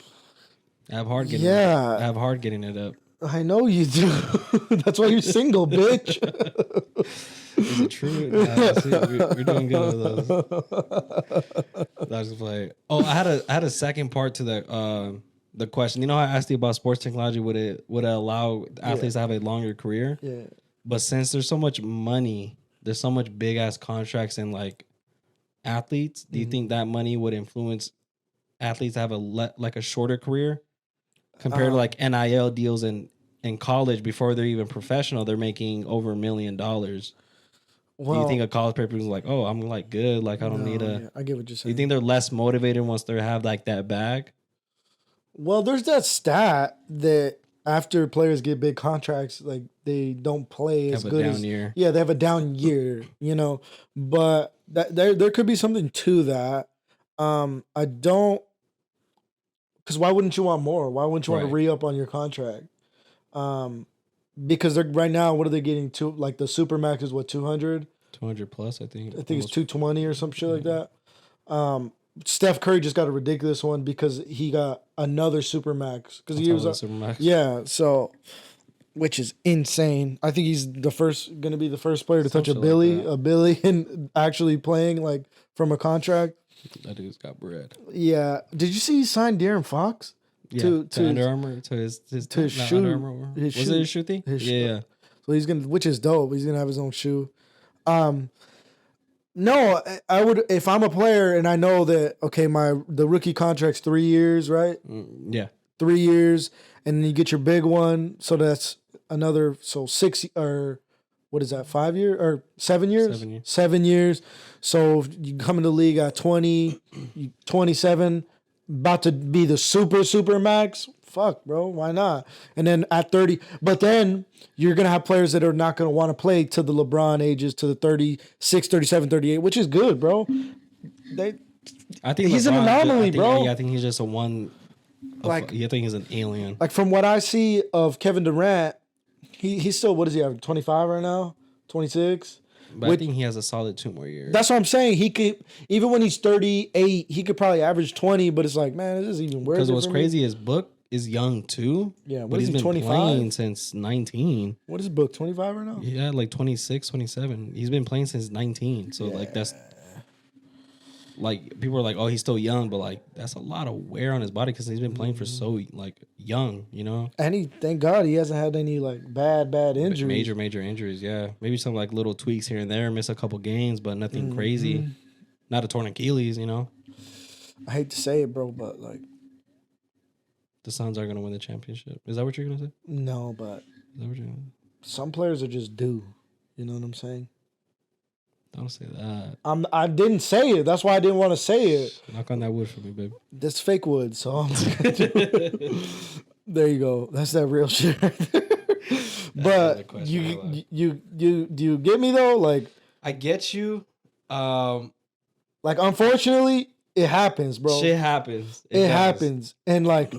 I have hard getting it up. I know you do. That's why you're single, bitch. Is it true? Nah, see, we're doing good with those. That's just like, oh, I had a second part to the question. You know how I asked you about sports technology? Would it allow athletes to have a longer career? Yeah. But since there's so much money, there's so much big ass contracts in like athletes. Do you think that money would influence athletes to have a shorter career compared to like NIL deals in college before they're even professional? They're making over $1 million. Well, do you think a college player is like, oh, I'm like good, like I don't need a? Yeah, I get what you're saying. Do you think they're less motivated once they have like that bag? Well, there's that stat that after players get big contracts, like they don't play as good as year. Yeah, they have a down year, you know. But there could be something to that. I don't, because why wouldn't you want more? Why wouldn't you want to re-up on your contract? Because they're right now, what are they getting to? Like the Supermax is what, 200? 200 plus, I think. I think it's 220 or some shit like that. Steph Curry just got a ridiculous one because he got another Supermax because he was Supermax. Yeah, so which is insane. I think he's going to be the first player to touch a billion actually playing like from a contract. That dude's got bread. Yeah. Did you see he signed De'Aaron Fox? Yeah, to Under Armour, to his shoe. Under Armour. Was it his shoe thing? Yeah. So he's gonna, which is dope. He's gonna have his own shoe. No, I would, if I'm a player and I know that, okay, the rookie contract's 3 years, right? Yeah. 3 years, and then you get your big one, so that's another, so 6, or what is that, 5 years, or 7 years? 7 years. 7 years. So you come in the league at 20, 27, about to be the super max. Fuck, bro, why not? And then at 30, but then you're going to have players that are not going to want to play to the LeBron ages, to the 36, 37, 38, which is good, bro. I think he's an anomaly, bro. Yeah, I think he's just a one. I think he's an alien. Like from what I see of Kevin Durant, he's still, what is he have, 25 right now? 26? But I think he has a solid 2 more years. That's what I'm saying. He could, even when he's 38, he could probably average 20, but it's like, man, this is even worse. Because what's crazy is Book is young too. Yeah, but he's been 25? Playing since 19. What is Book, 25 right now? Yeah, like 26, 27. He's been playing since 19. So like that's like people are like, oh, he's still young, but like that's a lot of wear on his body because he's been playing for so like young, you know. And thank God he hasn't had any like bad injuries. Major injuries, yeah. Maybe some like little tweaks here and there, miss a couple games, but nothing crazy. Not a torn Achilles, you know. I hate to say it, bro, but like the Suns are gonna win the championship. Is that what you're gonna say? No, but is that what you're gonna say? Some players are just due. You know what I'm saying? Don't say that. I didn't say it. That's why I didn't want to say it. Knock on that wood for me, babe. That's fake wood, so I'm there you go. That's that real shit right there. But do you get me though? Like I get you. Like unfortunately, it happens, bro. Shit happens. It happens. And like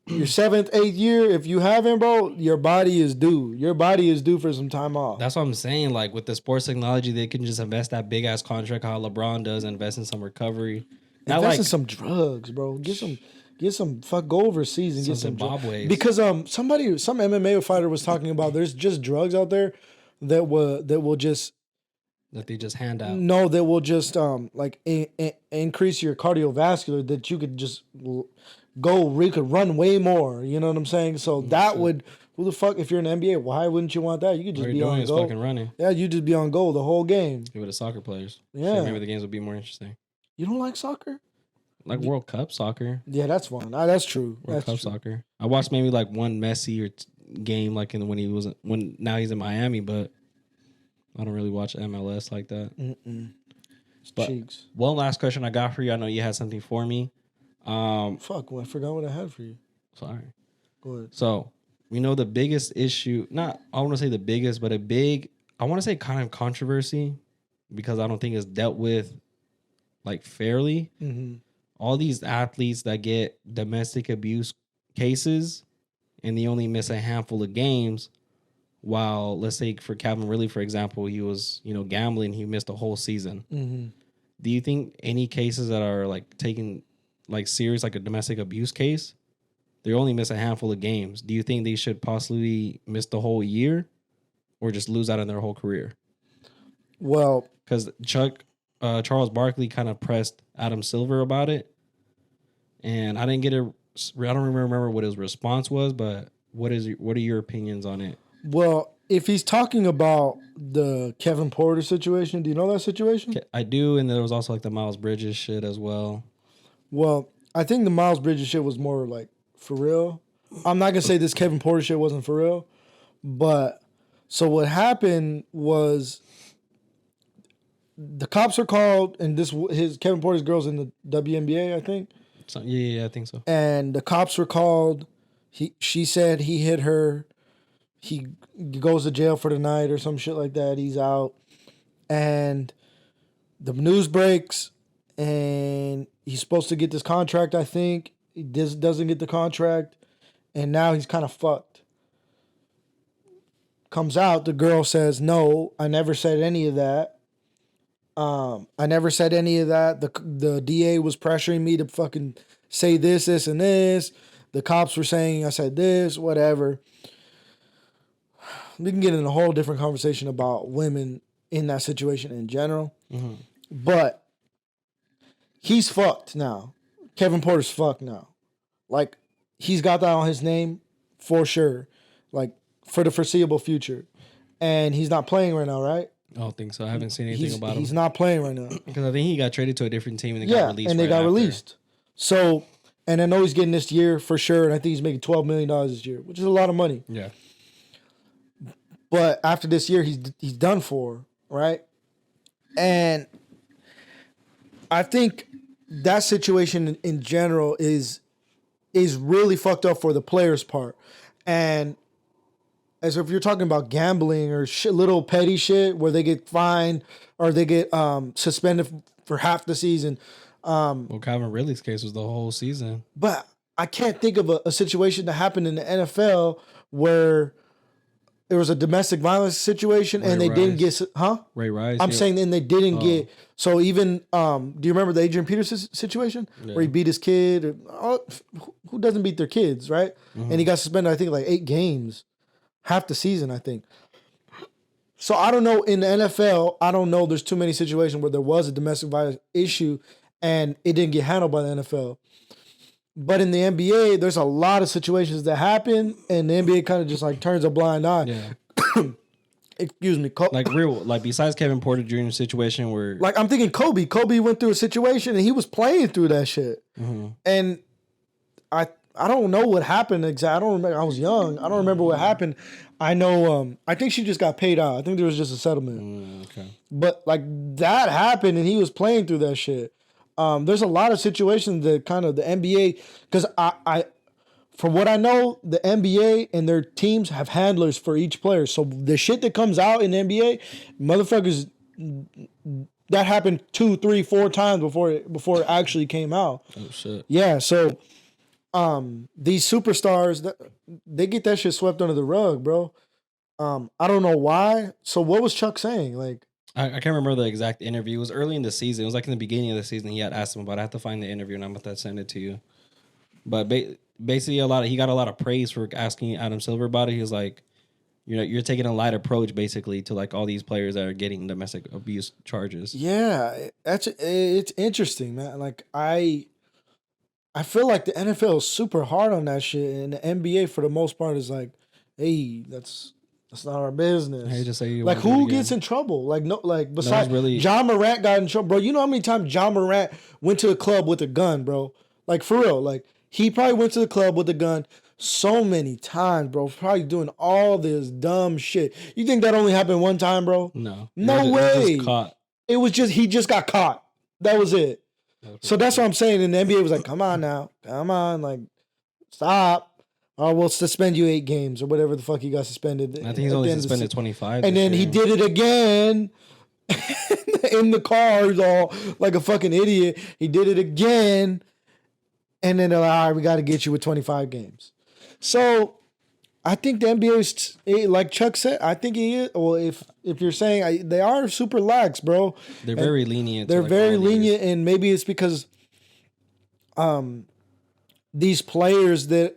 your 7th, 8th year, if you haven't, bro, your body is due. Your body is due for some time off. That's what I'm saying. Like with the sports technology, they can just invest that big ass contract how LeBron does, invest in some recovery. Invest in some drugs, bro. Get some go overseas and get some Zimbabwe. Because some MMA fighter was talking about there's just drugs out there that they just hand out. No, that will just increase your cardiovascular, that you could just you could run way more. You know what I'm saying? So that would, who the fuck, if you're in the NBA, why wouldn't you want that? You could just be on go. Fucking running. Yeah, you just be on goal the whole game. With the soccer players. Yeah. So maybe the games would be more interesting. You don't like soccer? Like World Cup soccer. Yeah, that's fine. That's true. World Cup soccer. I watched maybe like one Messi or game like when now he's in Miami, but I don't really watch MLS like that. But cheeks. one last question I got for you. I know you had something for me. Fuck, I forgot what I had for you. Sorry. Go ahead. So we know the biggest issue, not I want to say the biggest, but I want to say kind of controversy because I don't think it's dealt with like fairly. Mm-hmm. All these athletes that get domestic abuse cases and they only miss a handful of games. While let's say for Calvin Ridley, for example, he was, gambling, he missed a whole season. Mm-hmm. Do you think any cases that are like taken like serious, like a domestic abuse case, they only miss a handful of games? Do you think they should possibly miss the whole year or just lose out on their whole career? Well, because Charles Barkley kind of pressed Adam Silver about it, and I didn't get I don't remember what his response was, but what are your opinions on it? Well, if he's talking about the Kevin Porter situation, do you know that situation? I do, and there was also like the Miles Bridges shit as well. Well, I think the Miles Bridges shit was more like for real. I'm not gonna say this Kevin Porter shit wasn't for real, but so what happened was the cops are called, and his Kevin Porter's girl's in the WNBA, I think. Yeah, I think so. And the cops were called. She said he hit her. He goes to jail for the night or some shit like that. He's out. And the news breaks, and he's supposed to get this contract, I think. He doesn't get the contract, and now he's kind of fucked. Comes out, the girl says, no, I never said any of that. I never said any of that. The DA was pressuring me to fucking say this, and this. The cops were saying I said this, whatever. We can get in a whole different conversation about women in that situation in general. Mm-hmm. But he's fucked now. Kevin Porter's fucked now. Like, he's got that on his name for sure. Like, for the foreseeable future. And he's not playing right now, right? I don't think so. I haven't seen anything about him. He's not playing right now. Because I think he got traded to a different team and they got released. And they got released. So, and I know he's getting this year for sure. And I think he's making $12 million this year, which is a lot of money. Yeah. But after this year, he's done for, right? And I think that situation in general is really fucked up for the players' part. And as if you're talking about gambling or little petty shit where they get fined or they get suspended for half the season. Well, Calvin Ridley's case was the whole season. But I can't think of a situation that happened in the NFL where there was a domestic violence situation and they didn't get, Ray Rice. I'm saying, and they didn't get. So even, do you remember the Adrian Peterson situation where he beat his kid? Who doesn't beat their kids, right? Mm-hmm. And he got suspended, I think, like 8 games, half the season, I think. So I don't know, in the NFL, I don't know, there's too many situations where there was a domestic violence issue and it didn't get handled by the NFL. But in the NBA, there's a lot of situations that happen, and the NBA kind of just like turns a blind eye. Yeah. Excuse me. Like besides Kevin Porter Jr. situation where... Like, I'm thinking Kobe. Kobe went through a situation, and he was playing through that shit. Mm-hmm. And I don't know what happened exactly. I don't remember. I was young. I don't remember what happened. I know, I think she just got paid out. I think there was just a settlement. Okay. But, like, that happened, and he was playing through that shit. There's a lot of situations that kind of the NBA, because I, from what I know, the NBA and their teams have handlers for each player. So the shit that comes out in the NBA, motherfuckers, that happened 2, 3, 4 times before it actually came out. Oh shit. Yeah. So, these superstars, they get that shit swept under the rug, bro. I don't know why. So what was Chuck saying? Like, I can't remember the exact interview. It was early in the season. It was like in the beginning of the season. He had asked him about it. I have to find the interview, and I'm about to send it to you. But basically, he got a lot of praise for asking Adam Silver about it. He was like, you're taking a light approach, basically, to like all these players that are getting domestic abuse charges. Yeah, it's interesting, man. Like I feel like the NFL is super hard on that shit, and the NBA for the most part is like, hey, that's That's not our business. Hey, just say you like wanna do it who again. gets in trouble? Like no, like besides really- John Morant got in trouble, bro. You know how many times John Morant went to the club with a gun, bro? Like for real, like he probably went to the club with a gun so many times, bro. Probably doing all this dumb shit. You think that only happened one time, bro? No. No It was way. just caught. It was just he just got caught. That was it. So that's what I'm saying. And the NBA was like, come on now. Come on. Like, stop. Or we'll suspend you 8 games or whatever the fuck he got suspended. I think he's only suspended 25. And then he did it again in the car. He's all like a fucking idiot. He did it again. And then they're like, all right, we got to get you with 25 games. So I think the NBA is, like Chuck said, I think he is. Well, if you're saying they are super lax, bro. They're very lenient. They're very lenient, and maybe it's because these players that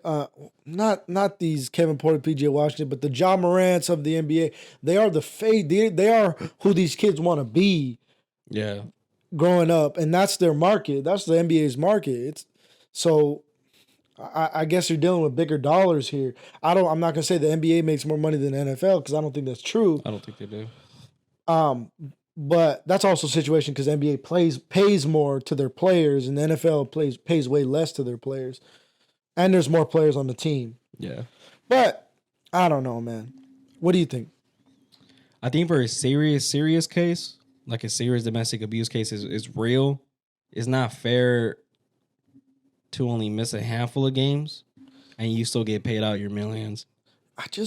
not these Kevin Porter, PJ Washington, but the Ja Morants of the NBA, they are the fade. They are who these kids want to be. Yeah. Growing up, and that's their market. That's the NBA's market. It's so. I guess you're dealing with bigger dollars here. I'm not gonna say the NBA makes more money than the NFL because I don't think that's true. I don't think they do. But that's also a situation because NBA pays more to their players, and the NFL pays way less to their players, and there's more players on the team. Yeah. But I don't know, man. What do you think? I think for a serious case, like a serious domestic abuse case, is real. It's not fair to only miss a handful of games and you still get paid out your millions.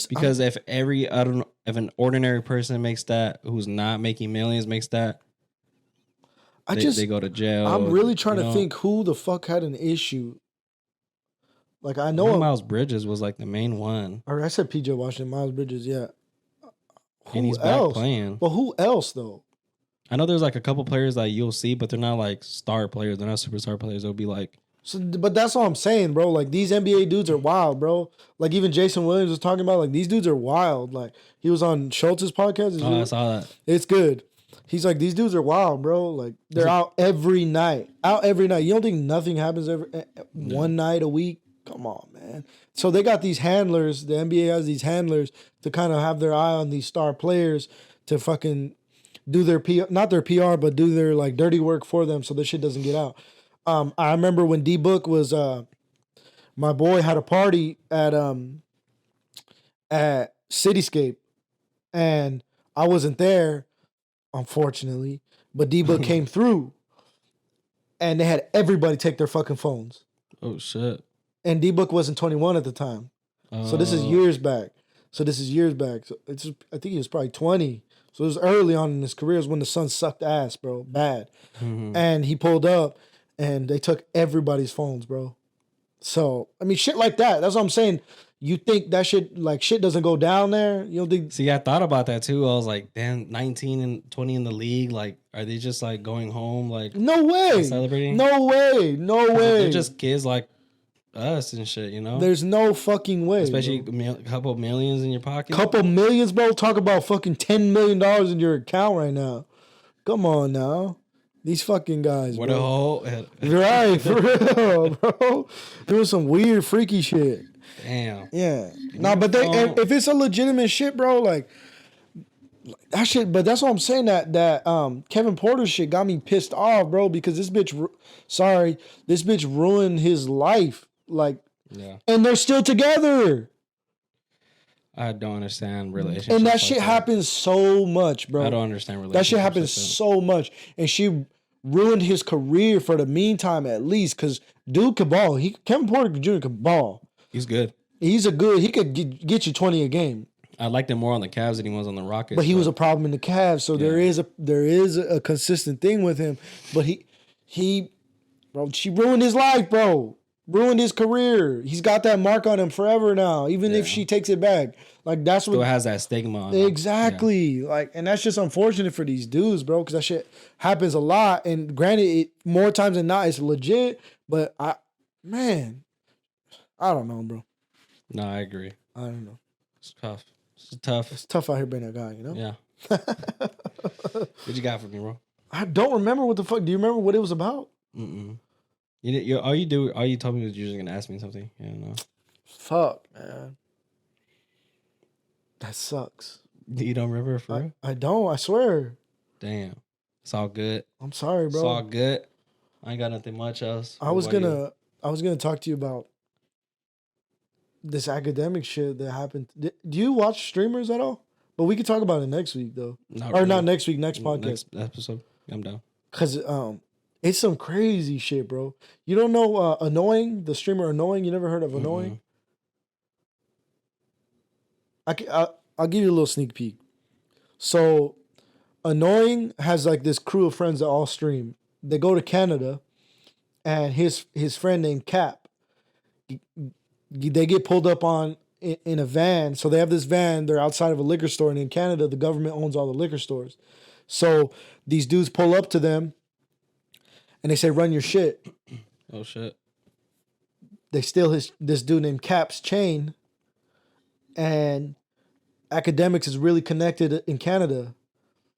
Because if an ordinary person makes that, who's not making millions makes that, they go to jail. I'm really trying to think who the fuck had an issue. Like I know Miles Bridges was like the main one. Or I said PJ Washington, Miles Bridges, yeah. And he's back playing. But who else though? I know there's like a couple players that you'll see, but they're not like star players. They're not superstar players. They'll be like. So, but that's all I'm saying, bro. Like these NBA dudes are wild, bro. Like even Jason Williams was talking about, like these dudes are wild. Like he was on Schultz's podcast. I saw that. It's good. He's like, these dudes are wild, bro. Like they're out every night. You don't think nothing happens one night a week? Come on, man. So they got these handlers. The NBA has these handlers to kind of have their eye on these star players to fucking do their PR, not their PR, but do their like dirty work for them so this shit doesn't get out. I remember when D-Book was, my boy had a party at Cityscape, and I wasn't there, unfortunately, but D-Book came through, and they had everybody take their fucking phones. Oh, shit. And D-Book wasn't 21 at the time. So this is years back. So I think he was probably 20. So it was early on in his career. It was when the Suns sucked ass, bro, bad. Mm-hmm. And he pulled up, and they took everybody's phones, bro. So, I mean, shit like that. That's what I'm saying. You think that shit doesn't go down there? You don't think... See, I thought about that too. I was like, damn, 19 and 20 in the league. Like, are they just like going home? Like, no way. Celebrating? No way. They're just kids like us and shit, you know? There's no fucking way. Especially a couple millions in your pocket. Couple millions, bro? Talk about fucking $10 million in your account right now. Come on now. These fucking guys, what bro. A whole... Right, for real, bro. There was some weird, freaky shit. Damn. Yeah. No, but if it's a legitimate shit, bro, like that shit. But that's what I'm saying. That Kevin Porter shit got me pissed off, bro, because this bitch ruined his life. Like, yeah. And they're still together. I don't understand relationships. And that shit happens so much, bro. I don't understand relationships. That shit happens so much, and she ruined his career for the meantime, at least, because dude could ball. Kevin Porter Jr. could ball. He's good. He could get you 20 a game. I liked him more on the Cavs than he was on the Rockets. But he was a problem in the Cavs, so yeah. there is a consistent thing with him. But bro, she ruined his life, bro. Ruined his career. He's got that mark on him forever now, even if she takes it back. Like that's still what has that stigma on him. Exactly. Yeah. Like, and that's just unfortunate for these dudes, bro, because that shit happens a lot. And granted, more times than not, it's legit. But I don't know, bro. No, I agree. I don't know. It's tough. It's tough out here being a guy, you know? Yeah. What you got for me, bro? I don't remember what the fuck. Do you remember what it was about? Mm-mm. All you told me was you were just gonna ask me something. Yeah, no. Fuck, man. That sucks. You don't remember for real? I don't. I swear. Damn. It's all good. I'm sorry, bro. It's all good. I ain't got nothing much else. I was gonna talk to you about this academic shit that happened. Do you watch streamers at all? But we could talk about it next week though. Not next week, next podcast. Next episode. I'm down. Cause it's some crazy shit, bro. You don't know Annoying, the streamer Annoying? You never heard of Annoying? I'll give you a little sneak peek. So Annoying has like this crew of friends that all stream. They go to Canada, and his friend named Cap, they get pulled up in a van. So they have this van. They're outside of a liquor store, and in Canada, the government owns all the liquor stores. So these dudes pull up to them, and they say, "Run your shit." Oh shit! They steal this dude named Cap's chain, and Academics is really connected in Canada.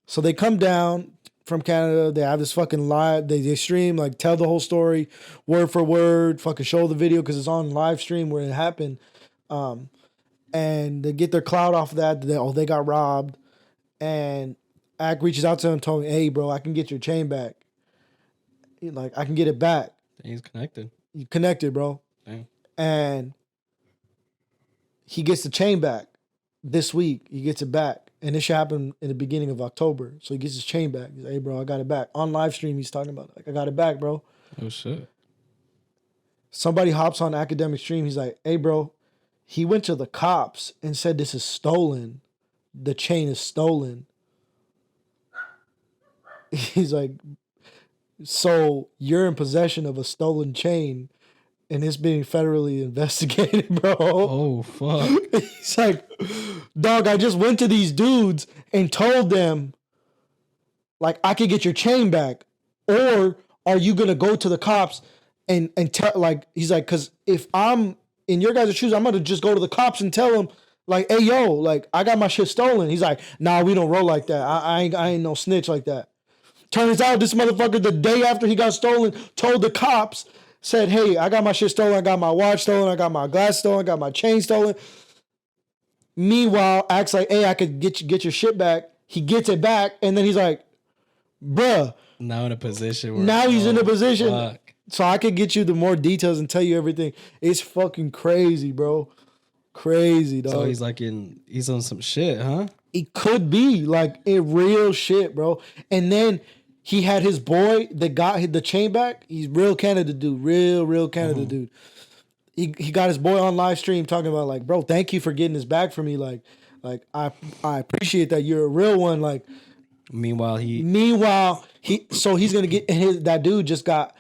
So they come down from Canada. They have this fucking live. They stream, like, tell the whole story word for word. Fucking show the video because it's on live stream where it happened. And they get their clout off of that. They got robbed. And Ack reaches out to him and told me, "Hey, bro, I can get your chain back. Like, I can get it back." He's connected. You connected, bro. Damn. And he gets the chain back this week. He gets it back. And this should happen in the beginning of October. So he gets his chain back. He's like, "Hey, bro, I got it back." On live stream, he's talking about it. Like, "I got it back, bro." Oh, shit. Somebody hops on Academic stream. He's like, "Hey, bro, he went to the cops and said this is stolen. The chain is stolen." He's like, "So you're in possession of a stolen chain and it's being federally investigated, bro." Oh, fuck. He's like, "Dog, I just went to these dudes and told them, like, I could get your chain back. Or are you going to go to the cops and tell," like, he's like, "because if I'm in your guys' shoes, I'm going to just go to the cops and tell them, like, hey, yo, like, I got my shit stolen." He's like, "Nah, we don't roll like that. I ain't no snitch like that." Turns out this motherfucker, the day after he got stolen, told the cops, said, "Hey, I got my shit stolen. I got my watch stolen. I got my glass stolen. I got my chain stolen." Meanwhile, acts like, "Hey, I could get your shit back." He gets it back, and then he's like, "Bruh." Now in a position where... Now he's in a position. Fuck. So I could get you the more details and tell you everything. It's fucking crazy, bro. Crazy, dog. So he's on some shit, huh? It could be like a real shit, bro. And then he had his boy that got the chain back. He's real Canada dude. Real Canada dude. He got his boy on live stream talking about, like, "Bro, thank you for getting this back for me. Like I appreciate that. You're a real one." Like, Meanwhile, he's gonna get that dude just got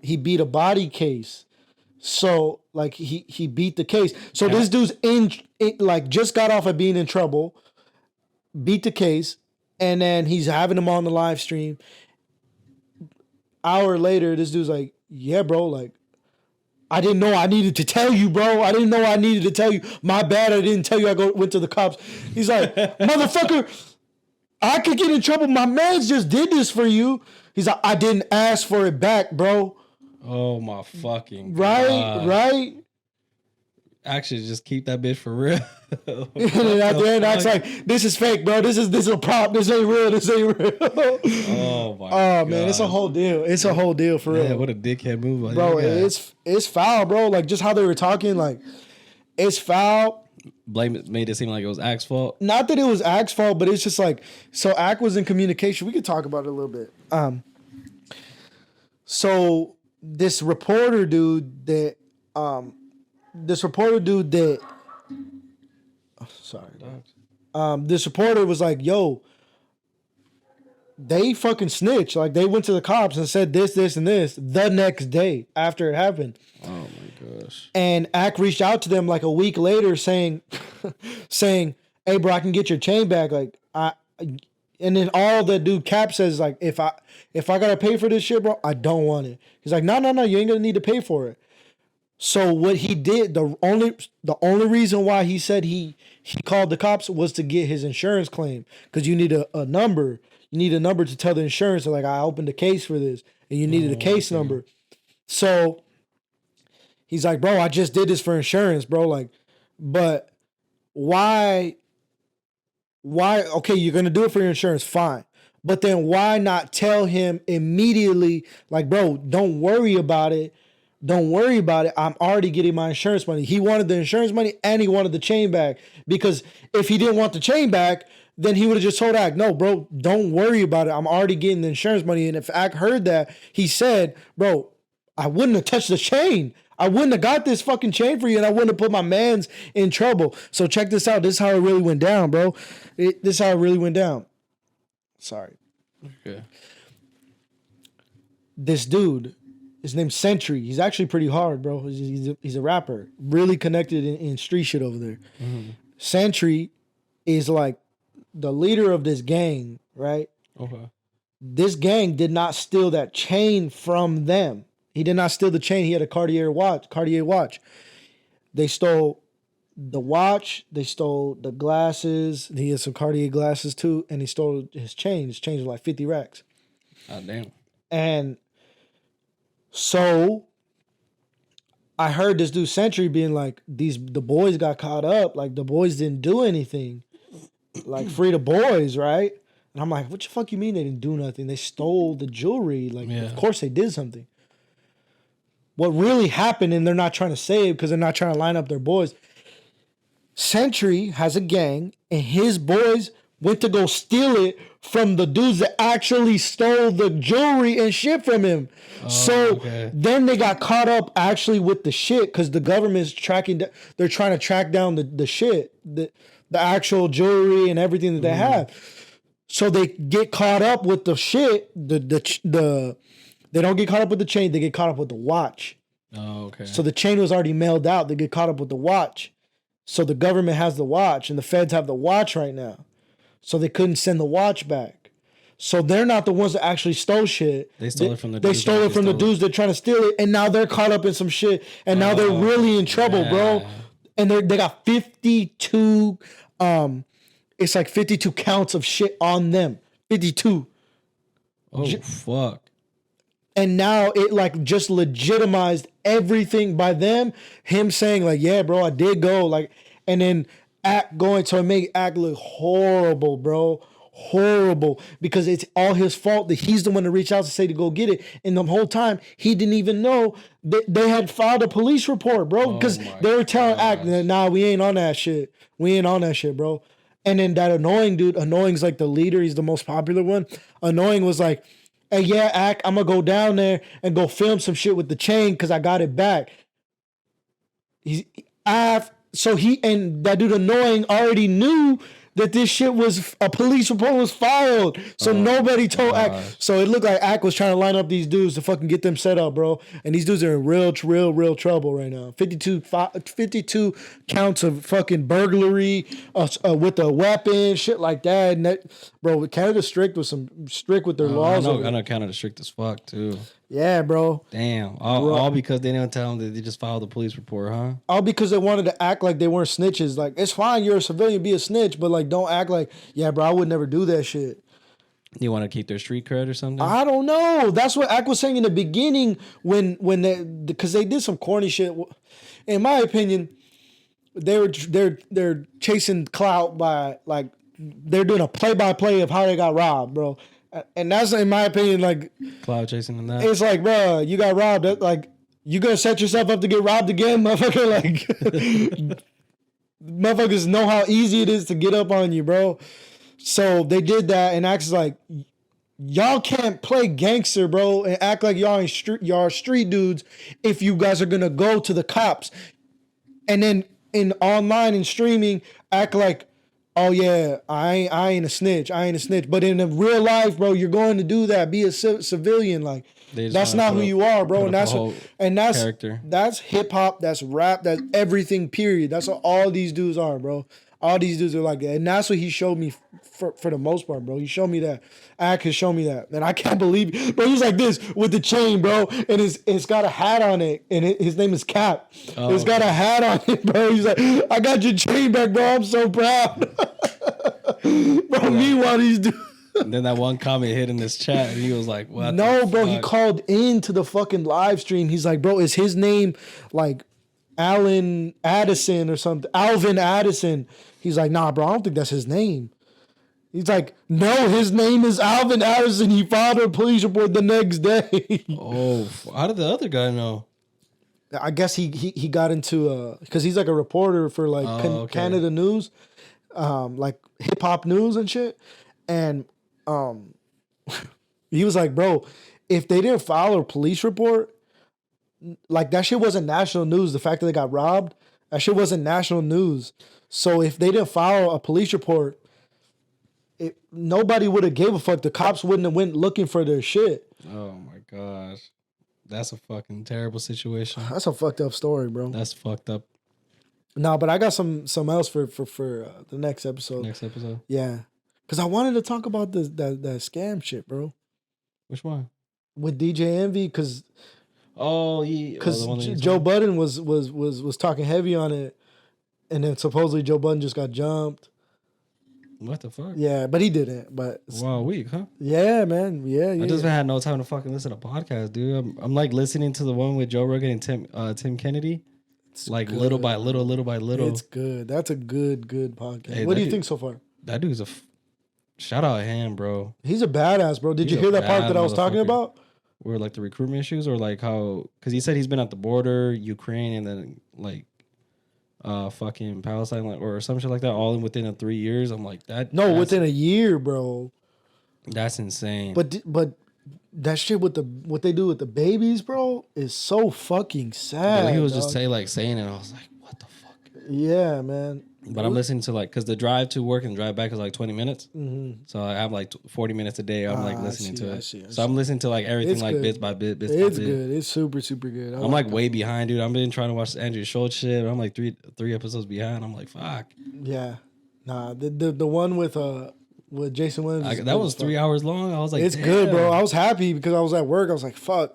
he beat a body case. So, like, he beat the case. So this dude's like, just got off of being in trouble, beat the case, and then he's having him on the live stream. Hour later, this dude's like, "Yeah, bro, like, I didn't know I needed to tell you, bro. I didn't know I needed to tell you. My bad, I didn't tell you. Went to the cops." He's like, "Motherfucker, I could get in trouble. My mans just did this for you." He's like, "I didn't ask for it back, bro." Oh, my fucking God. Right? Actually, just keep that bitch for real. And then at the end, acts like, "This is fake, bro. This is a prop. This ain't real. This ain't real." Oh, my God. Man, it's a whole deal. It's a whole deal for real. Yeah, what a dickhead move. Like, bro, it's foul, bro. Like, just how they were talking, like, it's foul. Made it seem like it was Ack's fault. Not that it was Ack's fault, but it's just like, so Ack was in communication. We could talk about it a little bit. So this reporter dude that this reporter was like, "Yo, they fucking snitched. Like, they went to the cops and said this, this, and this the next day after it happened." Oh my gosh. And Ack reached out to them like a week later saying, "Hey, bro, I can get your chain back." Like, and then all the dude Cap says, like, if I gotta pay for this shit, bro, I don't want it. He's like, no, you ain't gonna need to pay for it. So what he did, the only reason why he said he called the cops was to get his insurance claim, because you need a number. You need a number to tell the insurance, like, I opened a case for this, and you needed a case number. So he's like, "Bro, I just did this for insurance, bro. Like, but why why? Okay, you're gonna do it for your insurance, fine. But then why not tell him immediately, like, bro, don't worry about it. Don't worry about it. I'm already getting my insurance money. He wanted the insurance money and he wanted the chain back. Because if he didn't want the chain back, then he would have just told Ak, no, bro, don't worry about it. I'm already getting the insurance money. And if Ak heard that, he said, bro, I wouldn't have touched the chain. I wouldn't have got this fucking chain for you, and I wouldn't have put my mans in trouble. So check this out. This is how it really went down, bro. This is how it really went down. Sorry. Okay. This dude, his name's Sentry. He's actually pretty hard, bro. He's a rapper. Really connected in street shit over there. Mm-hmm. Sentry is like the leader of this gang, right? Okay. This gang did not steal that chain from them. He did not steal the chain. He had a Cartier watch. They stole the watch. They stole the glasses. He had some Cartier glasses too. And he stole his chain. His chain was like 50 racks. Oh, damn. And so I heard this dude Sentry being like, the boys got caught up. Like the boys didn't do anything. Like free the boys, right? And I'm like, what the fuck you mean they didn't do nothing? They stole the jewelry. Like, Of course they did something. What really happened, and they're not trying to say it because they're not trying to line up their boys. Sentry has a gang, and his boys went to go steal it from the dudes that actually stole the jewelry and shit from him. Then they got caught up actually with the shit because the government's tracking. They're trying to track down the shit, the actual jewelry and everything that they have. So they get caught up with the shit. They don't get caught up with the chain. They get caught up with the watch. Oh, okay. So the chain was already mailed out. They get caught up with the watch. So the government has the watch, and the feds have the watch right now. So they couldn't send the watch back. So they're not the ones that actually stole shit. They stole it from the dudes. They stole it from the dudes that are trying to steal it, and now they're caught up in some shit, and now they're really in trouble, bro. And they got 52. It's like 52 counts of shit on them. 52. Oh fuck. And now it like just legitimized everything by them. Him saying like, yeah, bro, I did go. Like, and then Act going to make Act look horrible, bro. Horrible. Because it's all his fault that he's the one to reach out to say to go get it. And the whole time he didn't even know that they had filed a police report, bro. Because they were telling Act, nah, we ain't on that shit. We ain't on that shit, bro. And then that Annoying dude, Annoying's like the leader. He's the most popular one. Annoying was like, hey, yeah, Ack, I'm going to go down there and go film some shit with the chain because I got it back. So he and that dude Annoying already knew that this shit was, a police report was filed. So nobody told Ack. So it looked like Ack was trying to line up these dudes to fucking get them set up, bro. And these dudes are in real trouble right now. 52 counts of fucking burglary with a weapon, shit like that. And that, bro, Canada's strict with their laws. I know Canada's strict as fuck, too. Yeah, bro. Damn. All because they didn't tell them that they just filed a police report, huh? All because they wanted to act like they weren't snitches. Like, it's fine, you're a civilian, be a snitch, but like, don't act like, yeah, bro, I would never do that shit. You want to keep their street cred or something? I don't know. That's what Ack was saying in the beginning when because they did some corny shit. In my opinion, they're chasing clout by like they're doing a play-by-play of how they got robbed, bro. And that's, in my opinion, like cloud chasing and that. It's like, bro, you got robbed. Like, you gonna set yourself up to get robbed again, motherfucker? Like, motherfuckers know how easy it is to get up on you, bro. So they did that, and Axe is like, y'all can't play gangster, bro, and act like y'all are street dudes if you guys are gonna go to the cops, and then in online and streaming act like, oh yeah, I ain't a snitch. But in the real life, bro, you're going to do that. Be a civilian. Like, that's not who you are, bro. And that's hip hop. That's rap. That's everything. Period. That's what all these dudes are, bro. All these dudes are like that, and that's what he showed me for the most part, bro. He showed me that. Ack has shown me that, and I can't believe it. Bro, he's like this with the chain, bro, and it's got a hat on it, and his name is Cap. It's got a hat on it, bro. He's like, I got your chain back, bro. I'm so proud. Bro, meanwhile, these dudes. And then that one comment hit in this chat, and he was like, what? No, bro, he called into the fucking live stream. He's like, bro, is his name like Alan Addison or something? Alvin Addison. He's like, nah, bro, I don't think that's his name. He's like, no, his name is Alvin Addison. He filed a police report the next day. Oh, how did the other guy know? I guess he got into because he's like a reporter for like Canada News, like hip hop news and shit, and he was like, bro, if they didn't file a police report, like that shit wasn't national news. The fact that they got robbed, that shit wasn't national news. So if they didn't file a police report, nobody would have gave a fuck. The cops wouldn't have went looking for their shit. Oh my gosh. That's a fucking terrible situation. That's a fucked up story, bro. That's fucked up. No, but I got some else for the next episode. Next episode? Yeah. Because I wanted to talk about that scam shit, bro. Which one? With DJ Envy, because... Oh, yeah. Because Joe Budden was talking heavy on it, and then supposedly Joe Budden just got jumped. What the fuck? Yeah, but he didn't. But wow, week, huh? Yeah, man. Yeah. I just had no time to fucking listen to podcasts, dude. I'm like listening to the one with Joe Rogan and Tim Kennedy. It's like good. little by little. It's good. That's a good podcast. Hey, what do you think so far? That dude's shout out him, bro. He's a badass, bro. Did you hear that part that I was talking about? Where like the recruitment issues, or like how, because he said he's been at the border, Ukraine, and then like fucking Palestine, like, or some shit like that, all within 3 years. I'm like, no, within a year, bro. That's insane. But that shit with what they do with the babies, bro, is so fucking sad. Yeah, he was just saying it. I was like, what the fuck? Yeah, man. But I'm listening to, like, because the drive to work and drive back is like 20 minutes. Mm-hmm. So I have like 40 minutes a day. I'm like listening to it. So I'm listening to like everything, it's like good. Bits by bit. It's good. It's super, super good. I'm like way behind, dude. I've been trying to watch Andrew Schultz shit. I'm like three episodes behind. I'm like, fuck. Yeah. Nah, the one with Jason Williams. That was 3 hours long. I was like, it's good, bro. I was happy because I was at work. I was like, fuck.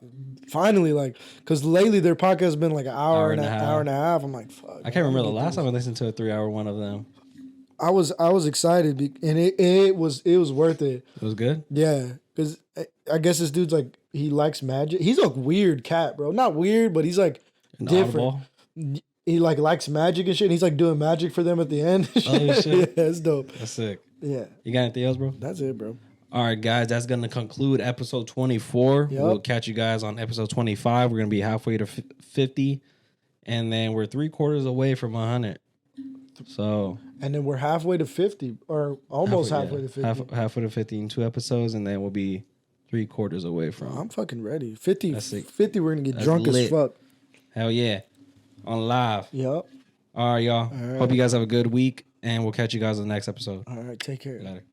Finally, like, because lately their podcast has been like an hour and a half. I'm like, fuck. I can't remember the last time I listened to a 3 hour one of them. I was excited, and it was worth it. It was good? Yeah, because I guess this dude's like, he likes magic. He's a weird cat, bro. Not weird, but he's like different. Audible. He like likes magic and shit. And he's like doing magic for them at the end. Oh, shit. Yeah, it's dope. That's sick. Yeah. You got anything else, bro? That's it, bro. All right, guys, that's going to conclude episode 24. Yep. We'll catch you guys on episode 25. We're going to be halfway to 50, and then we're 3/4 away from 100. So, and then we're halfway to 50, or almost halfway to 50. Halfway to 50 in 2 episodes, and then we'll be 3/4 away from. I'm fucking ready. 50, we're going to get drunk lit. As fuck. Hell yeah. On live. Yep. All right, y'all. All right. Hope you guys have a good week, and we'll catch you guys in the next episode. All right, take care. Later.